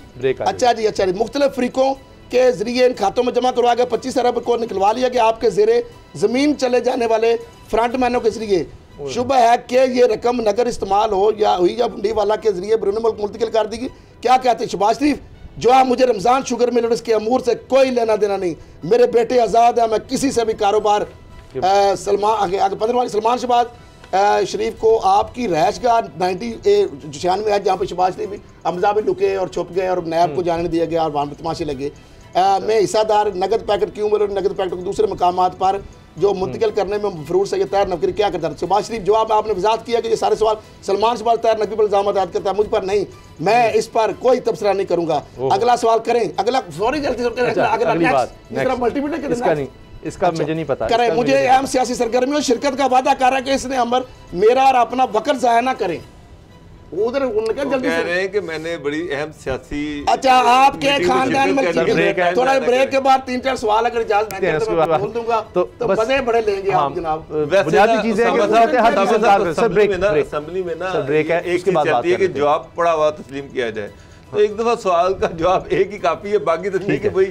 अच्छा जी, मुख्तलिफ फरीकों के जरिए इन खातों में जमा करवा गया 25 अरब को निकलवा लिया गया आपके जेरे जमीन चले जाने वाले फ्रंट मैनों के जरिए। शुभ है कि ये रकम नगर इस्तेमाल हो या हुई या बुंडी वाला के जरिए बैरून मुल्क मुंतकिल कर दी। क्या कहते हैं शहबाज शरीफ, जो आप मुझे रमज़ान शुगर मिल इसके अमूर से कोई लेना देना नहीं, मेरे बेटे आज़ाद है, मैं किसी से भी कारोबार। सलमान आगे 15 वाली सलमान शहबाज शरीफ को आपकी रहायशगाह 96 है जहाँ पर शहबाज शरीफ हमजा भी लुके और छुप गए और नैब को जाने दिया गया और वहाँ पर तमाशे लगे। मैं हिस्सादार नगद पैकेट क्यों मिले, नगद पैकेट को दूसरे मकामात पर जो मुंतकिल करने में फरूर से तैयार नकवी क्या करता है? शहबाज शरीफ जवाब आपने वजाहत किया कि ये सारे सवाल सलमान शहबाज तैयार नकवी पर इल्जाम आयद करता है, मुझ पर नहीं, मैं इस पर कोई तबसरा नहीं करूंगा। अगला सवाल करें, अगला सॉरी जल्दी मल्टीमीडिया इसका मुझे नहीं पता करें। मुझे अहम सियासी सरगर्मियों शिरकत का वादा कर रहा है कि इसने हमर मेरा और अपना वक्त ज़ाया ना करें। उधर उनके जल्दी कह रहे हैं कि मैंने बड़ी अहम सियासी। अच्छा, आपके खानदान में थोड़ा ब्रेक के बाद 3-4 सवाल अगर इजाजत मैं बोल दूंगा तो मजे बड़े लेंगे आप जनाब। बुनियादी चीजें असेंबली में ना ब्रेक है, एक चीज चलती है कि जवाब पड़ा हुआ तस्लीम किया जाए, तो एक दफा सवाल का जवाब एक ही काफी है, बाकी तो ठीक है भाई।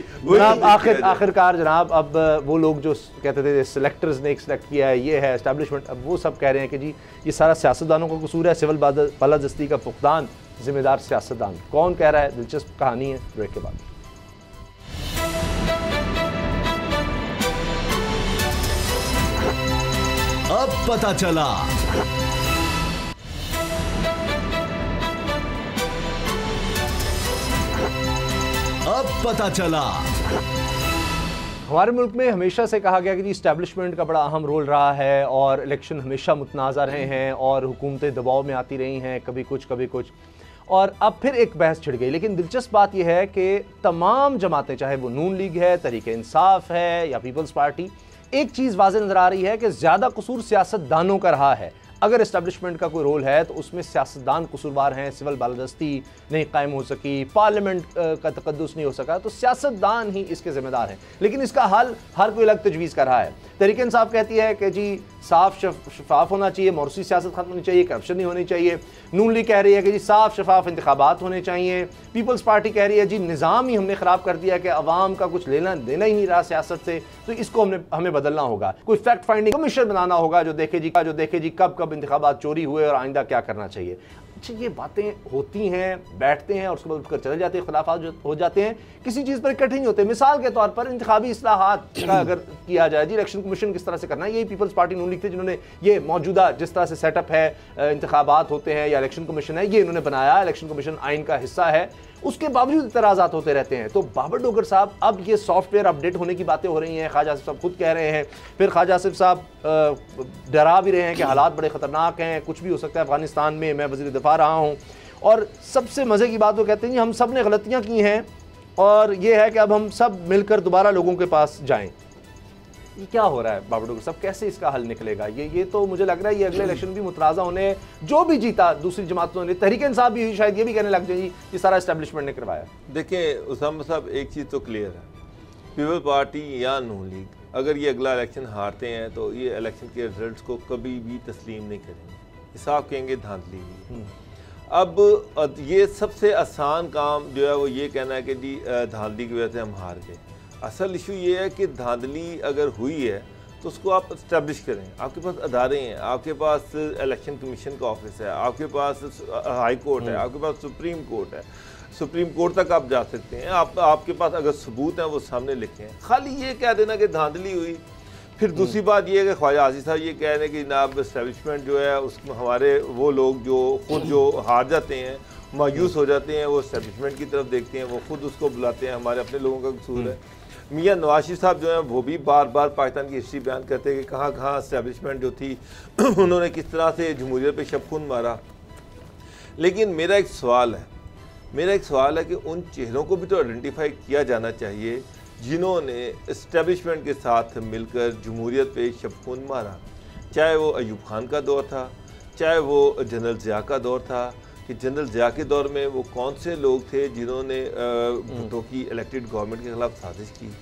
आखिरकार जनाब अब वो लोग जो कहते थे सिलेक्टर्स ने सिलेक्ट किया है, ये है एस्टैब्लिशमेंट, अब वो सब कह रहे हैं कि जी ये सारा सियासतदानों का कसूर है, सिविल बालादस्ती का फुकदान जिम्मेदार सियासतदान। कौन कह रहा है, दिलचस्प कहानी है, ब्रेक के बाद। अब पता चला। अब पता चला। हमारे मुल्क में हमेशा से कहा गया कि जी इस्टेब्लिशमेंट का बड़ा अहम रोल रहा है और इलेक्शन हमेशा मुतनाज़ा रहे हैं और हुकूमतें दबाव में आती रही हैं, कभी कुछ, और अब फिर एक बहस छिड़ गई। लेकिन दिलचस्प बात यह है कि तमाम जमातें, चाहे वो नून लीग है, तहरीक इंसाफ है या पीपल्स पार्टी, एक चीज़ वाज़े नज़र आ रही है कि ज़्यादा कसूर सियासतदानों का रहा है। अगर इस्टेब्लिशमेंट का कोई रोल है तो उसमें सियासतदान कसूरवार हैं, सिविल बालादस्ती नहीं कायम हो सकी, पार्लियामेंट का तकद्दुस नहीं हो सका, तो सियासतदान ही इसके ज़िम्मेदार हैं। लेकिन इसका हल हर कोई अलग तजवीज़ कर रहा है। तहरीक इंसाफ कहती है कि जी साफ शफाफ होना चाहिए, मौरूसी सियासत खत्म होनी चाहिए, करप्शन नहीं होनी चाहिए। नून लीग कह रही है कि जी साफ शफाफ इंतखाबात होने चाहिए। पीपल्स पार्टी कह रही है जी निज़ाम ही हमने ख़राब कर दिया कि अवाम का कुछ लेना देना ही नहीं रहा सियासत से, तो इसको हमें बदलना होगा। कोई फैक्ट फाइंडिंग कमीशन बनाना होगा जो देखे जी कब इंतखाबात चोरी हुए और आइंदा क्या करना चाहिए। अच्छा, ये बातें होती हैं, बैठते हैं और उसके बाद उठकर चले जाते हैं, खिलाफात हो जाते हैं, किसी चीज़ पर इकट्ठे नहीं होते। मिसाल के तौर पर इंतखाबी इस्लाहात का अगर किया जाए, जी इलेक्शन कमीशन किस तरह से करना है, यही पीपल्स पार्टी नून लीग थे जिन्होंने ये मौजूदा जिस तरह से सेटअप है, इंतखाबात होते हैं या इलेक्शन कमीशन है, ये इन्होंने बनाया। इलेक्शन कमीशन आइन का हिस्सा है, उसके बावजूद इतराज़ात होते रहते हैं। तो बाबर डोगर साहब, अब ये सॉफ्टवेयर अपडेट होने की बातें हो रही हैं, ख्वाजा आसिफ साहब खुद कह रहे हैं, फिर ख्वाजा आसिफ साहब डरा भी रहे हैं कि हालात बड़े ख़तरनाक हैं, कुछ भी हो सकता है अफगानिस्तान में, मैं वज़ीर दिफा रहा हूँ। और सबसे मज़े की बात वो कहते हैं हम सब ने गलतियाँ की हैं और ये है कि अब हम सब मिलकर दोबारा लोगों के पास जाएं। ये क्या हो रहा है बाबर डोगर साहब, कैसे इसका हल निकलेगा? ये तो मुझे लग रहा है ये अगले इलेक्शन भी मुतराज़ा होने, जो भी जीता दूसरी जमातों ने, तहरीक इंसाफ भी शायद ये भी कहने लग जाए ये सारा इस्टेब्लिशमेंट ने करवाया। देखिए उसामा साहब, एक चीज़ तो क्लियर है, पीपल पार्टी या नून लीग अगर ये अगला इलेक्शन हारते हैं तो ये इलेक्शन के रिजल्ट को कभी भी तस्लीम नहीं करेंगे। हिसाब कहेंगे धांधली हुई। अब ये सबसे आसान काम जो है वो ये कहना है कि जी धांधली की वजह से हम हार गए। असल इशू ये है कि धांधली अगर हुई है तो उसको आप इस्टेब्लिश करें। आपके पास अदारे हैं, आपके पास इलेक्शन कमीशन का ऑफिस है, आपके पास हाई कोर्ट है, आपके पास सुप्रीम कोर्ट है, सुप्रीम कोर्ट तक आप जा सकते हैं। आपके पास अगर सबूत हैं वो सामने लिखे हैं। खाली ये कह देना कि धांधली हुई। फिर दूसरी बात ये है कि ख्वाजा आसिफ साहब ये कह रहे हैं कि जनाब इस्टेब्लिशमेंट जो है उसमें हमारे वो लोग जो खुद जो हार जाते हैं, मायूस हो जाते हैं, वो इस्टेब्लिशमेंट की तरफ देखते हैं, वो खुद उसको बुलाते हैं, हमारे अपने लोगों का कसूर है। मियाँ नवाज शरीफ साहब जो है वो भी बार बार पाकिस्तान की हिस्ट्री बयान करते हैं कि कहाँ कहाँ इस्टेब्लिशमेंट जो थी उन्होंने किस तरह से जमहूरियत पे शबखून मारा। लेकिन मेरा एक सवाल है कि उन चेहरों को भी तो आइडेंटिफाई किया जाना चाहिए जिन्होंने इस्टेब्लिशमेंट के साथ मिलकर जमहूरियत पे शबखून मारा। चाहे वो अयूब खान का दौर था, चाहे वो जनरल ज़िया का दौर था, कि जनरल ज़िया के दौर में वो कौन से लोग थे जिन्होंने भुट्टो की इलेक्टेड गवर्नमेंट के ख़िलाफ़ साजिश की,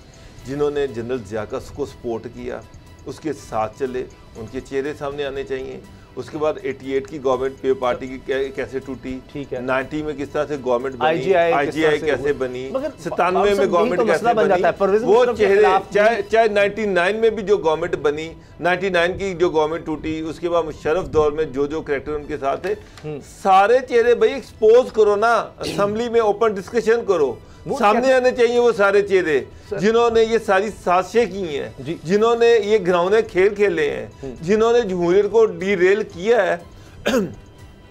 जिन्होंने जनरल ज़िया का उसको सपोर्ट किया, उसके साथ चले, उनके चेहरे सामने आने चाहिए। उसके बाद 88 की गवर्नमेंट पे पार्टी की कैसे टूटी, ठीक है, 90 में किस तरह से गवर्नमेंट बनी, IGI कैसे बनी, 97 में गवर्नमेंट कैसे बनी, वो चेहरे, चाहे 99 में भी जो गवर्नमेंट बनी, 99 की जो गवर्नमेंट टूटी, उसके बाद मुशर्रफ दौर में जो जो करैक्टर उनके साथ थे, सारे चेहरे भाई एक्सपोज करो ना, असेंबली में ओपन डिस्कशन करो, सामने आने चाहिए वो सारे चेहरे जिन्होंने ये सारी साजिशें की हैं, जिन्होंने ये घिनौने खेल खेले हैं, जिन्होंने जमहूरियत को डीरेल किया है।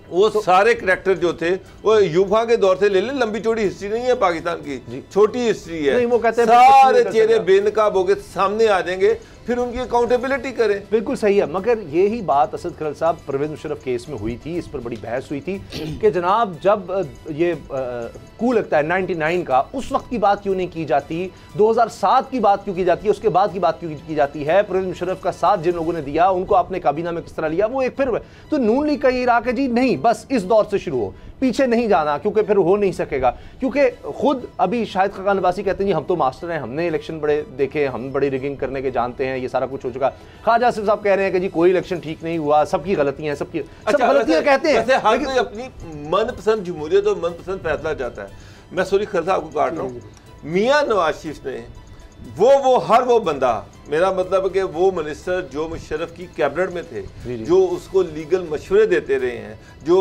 वो सारे करैक्टर जो थे वो यूफा के दौर से ले ले, लंबी चौड़ी हिस्ट्री नहीं है पाकिस्तान की, छोटी हिस्ट्री है। वो कहते हैं सारे चेहरे बेनकाब होकर सामने आ जाएंगे, फिर उनकी अकाउंटेबिलिटी करें। बिल्कुल सही है, मगर यही बात असद खरल साहब परवेज मुशर्रफ केस में हुई थी, इस पर बड़ी बहस हुई थी कि जनाब जब ये कू लगता है 99 का, उस वक्त की बात क्यों नहीं की जाती, 2007 की बात क्यों की जाती है, उसके बाद की बात क्यों की जाती है, परवेज मुशर्रफ का साथ जिन लोगों ने दिया उनको आपने काबीना में किस तरह लिया, वो एक फिर तो नून लीग का ये इराक है जी नहीं, बस इस दौर से शुरू हो, पीछे नहीं जाना, क्योंकि फिर हो नहीं सकेगा। क्योंकि खुद अभी शाहिद खाकान अब्बासी कहते हैं जी हम तो मास्टर हैं, हमने इलेक्शन बड़े देखे, हम बड़ी रिगिंग करने के जानते हैं, ये सारा कुछ हो चुका। ख्वाजा आसिफ साहब कह रहे हैं कि जी कोई इलेक्शन ठीक नहीं हुआ, सबकी गलतियां हैं, सबकी सब गलतियां कहते हैं। हर कोई अपनी मनपसंद जमहूरियत और मनपसंद फैसला चाहता है। मैं सॉरी खरसा आपको काट रहा हूँ। मियाँ नवाज शरीफ ने वो हर वो बंदा, मेरा मतलब है कि वो मिनिस्टर जो मुशर्रफ की कैबिनेट में थे, जो उसको लीगल मशवरे देते रहे हैं, जो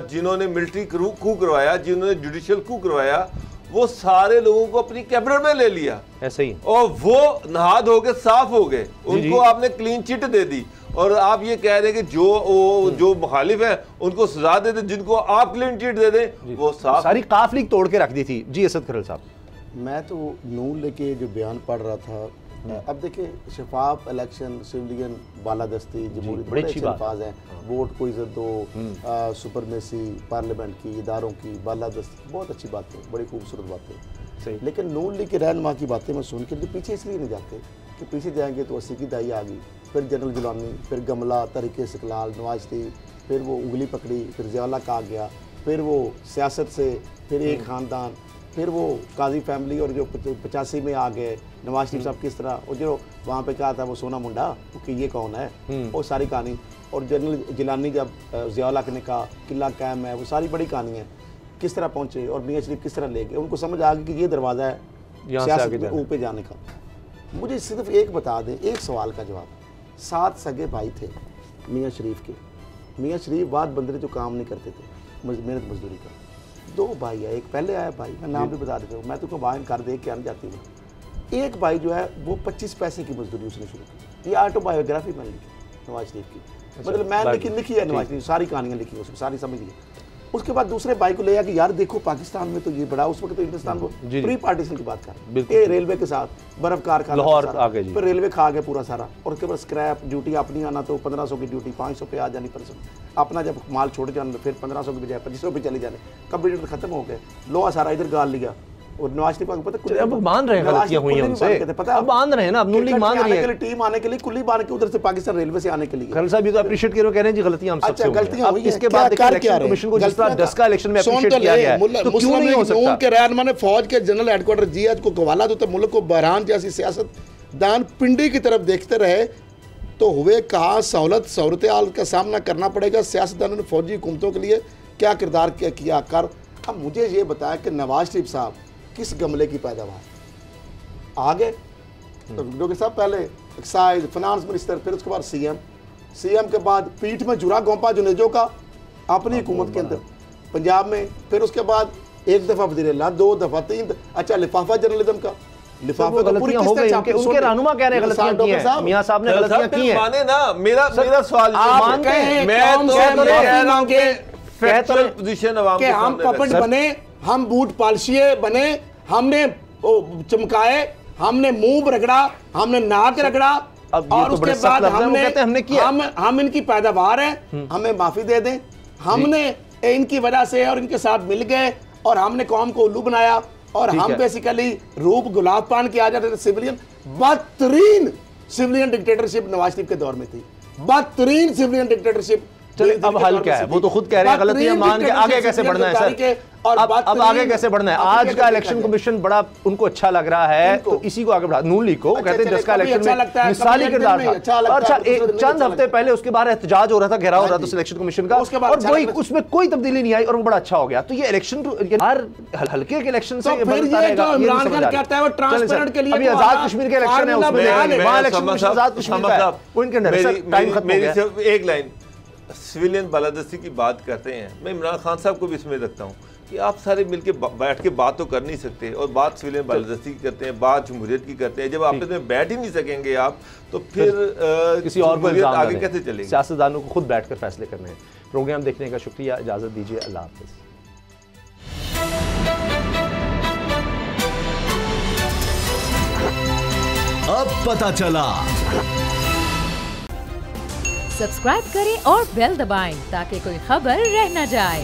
जिन्होंने मिलिट्री कू करवाया, जिन्होंने जुडिशल कू करवाया, वो सारे लोगों को अपनी कैबिनेट में ले लिया ऐसे ही, और वो नहा धो के साफ हो गए, उनको आपने क्लीन चिट दे दी। और आप ये कह रहे हैं कि जो मुखालिफ है उनको सजा दे दें, जिनको आप क्लीन चिट दे दें वो साफ। सारी काफली तोड़ के रख दी थी। जी असद खरल साहब, मैं तो नून लेके जो बयान पढ़ रहा था, अब देखिए शफाफ इलेक्शन, सिविलियन बालादस्ती, जमहूरी बड़े अच्छे अल्फाज हैं, वोट को इज्जत दो, सुपरमेसी पार्लियामेंट की, इदारों की बालादस्ती, बहुत अच्छी बात है, बड़ी खूबसूरत बात है सही। लेकिन नून लीग के रहनुमा की बातें मैं सुन के पीछे इसलिए नहीं जाते कि पीछे जाएंगे तो 80 की दहाई आ गई, फिर जनरल जिलानी, फिर गमला, तहरीक इस्तिकलाल, नवाज शरीफ, फिर वो उंगली पकड़ी, फिर ज़िया-उल-हक आ गया, फिर वो सियासत से, फिर एक ख़ानदान, फिर वो काजी फैमिली, और जो 85 में आ गए नवाज शरीफ साहब किस तरह, और जो वहाँ पे कहा था वो सोना मुंडा कि ये कौन है, वो सारी कहानी, और जनरल जिलानी जब ज़िया-उल-हक ने कहा किला कायम है, वो सारी बड़ी कहानी है, किस तरह पहुँचे और मियाँ शरीफ किस तरह ले गए, उनको समझ आ गई कि ये दरवाज़ा है सियासत में ऊपर जाने का। मुझे सिर्फ एक बता दें, एक सवाल का जवाब, 7 सगे भाई थे मियाँ शरीफ के, मियाँ शरीफ बाद बंदरे जो काम नहीं करते थे मेहनत मजदूरी का, 2 भाई है, एक पहले आया भाई, मैं नाम भी बता देता हूँ, मैं तुमको वाइन कर दे के आने जाती हूँ। एक भाई जो है वो 25 पैसे की मजदूरी उसने शुरू की, ये ऑटोबायोग्राफी मैंने लिखी नवाज शरीफ की, मतलब मैं लिखी है नवाज शरीफ, सारी कहानियाँ लिखी है उसमें, सारी समझ ली। उसके बाद दूसरे भाई को ले आया कि यार देखो पाकिस्तान में तो ये बड़ा, उस वक्त तो हिंदुस्तान को प्री पार्टीशन की बात कर, ये रेलवे के साथ बर्फ कारखाना लाहौर आ गए, फिर रेलवे खा गया पूरा सारा, और उसके बाद स्क्रैप ड्यूटी अपनी आना तो 1500 की ड्यूटी 500 पे आ जानी, परसों अपना जब माल छोड़ जाना फिर 1500 की बजाय 2500 पे चले जाने, कंप्यूटर खत्म हो गए, लोहा सारा इधर गाल लिया। और नवाज शरीफ को पता कुछ अब मान रहे हैं गलतियां हुई हैं उनसे, अब मान रहे हैं ना, अब नून लीग मान रही है, टीम आने के लिए कुल्ली बांध के उधर से पाकिस्तान रेलवे से आने के लिए। खरल साहब ये तो अप्रिशिएट कर रहे हैं जी, गलतियां हम सबसे गलतियां हुई हैं। इसके बाद देखिए इलेक्शन कमीशन को जिस तरह 10 का इलेक्शन में अप्रिशिएट किया गया है, तो क्यों नहीं हो सकता? के रहनुमा ने फौज के जनरल हेडक्वार्टर जीएच को हवाला दो, तो मुल्क को बहरान जैसी सियासतदान पिंडी की तरफ देखते रहे तो हुए कहाँ सूरत हाल का सामना करना पड़ेगा। सियासतदानों ने फौजी हुकूमतों के लिए क्या किरदार किया कर। अब मुझे ये बताया कि नवाज शरीफ साहब किस गमले की पैदावार आगे, तो डॉक्टर साहब पहले एक्साइज फाइनेंस मिनिस्टर, फिर उसके बाद सीएम के बाद पीठ में जुरा गोंपा जुनेजो का अपनी हुकूमत के अंदर पंजाब में, फिर उसके बाद 1 दफ़ा वज़ीर-ए-आला, 2 दफ़ा, 3, अच्छा लिफाफा जर्नलिज्म का, लिफाफे तो पूरी हो गई, उनके रहनुमा कह रहे हैं गलतियां की हैं, मियां साहब ने गलतियां की हैं। माने ना, मेरा सवाल मानते हैं, मैं तो कह रहा हूं कि फैक्चुअल पोजीशन अवाम के हम पपट बने, हम बूट पालशिए बने, हमने चमकाए, हमने मुंह रगड़ा, हमने नाक रगड़ा, और उसके बाद हम इनकी पैदावार है, हमें माफी दे दें, हमने इनकी वजह से और इनके साथ मिल गए और हमने कौम को उल्लू बनाया, और हम बेसिकली रूप गुलाब पान किया जाते थे। Civilian बदतरीन civilian dictatorship Nawaz Sharif के दौर में थी, बदतरीन सिविलियन डिक्टेटरशिप। अब हल क्या है, वो तो खुद कह रहे हैं गलतियां मान के आगे कैसे बढ़ना है सर, अब आगे कैसे बढ़ना है? आज का इलेक्शन कमीशन बड़ा उनको अच्छा लग रहा है, तो इसी को आगे बढ़ा। नून लीग को कहते हैं 10 का इलेक्शन में मिसाली किरदार था, अच्छा चंद हफ्ते पहले उसके बाद एहतजाज हो रहा था, घेराव हो रहा था सिलेक्शन कमीशन का, और वही उसमें कोई तब्दीली नहीं आई और वो बड़ा अच्छा हो गया। तो ये इलेक्शन हर हल्के के इलेक्शन से बढ़ता रहेगा। अभी आजाद कश्मीर के इलेक्शन है, उसमें वहां इलेक्शन आजाद कश्मीर का है, वो इनके अंदर टाइम खत्म हो गया। एक लाइन सिविलियन बालादस्ती की बात करते हैं, मैं इमरान खान साहब को भी इसमें रखता हूँ कि आप सारे मिलके बैठ के बात तो कर नहीं सकते, और बात सिविलियन बालादस्ती की करते हैं, बात जमहूरियत की करते हैं। जब आपस में बैठ ही नहीं सकेंगे आप, तो फिर किसी और को आगे कैसे चलेगी? सियासतदानों को खुद बैठकर फैसले करने हैं। प्रोग्राम देखने का शुक्रिया, इजाजत दीजिए, अल्लाह हाफिज। अब पता चला। सब्सक्राइब करें और बेल दबाएं ताकि कोई खबर रह न जाए।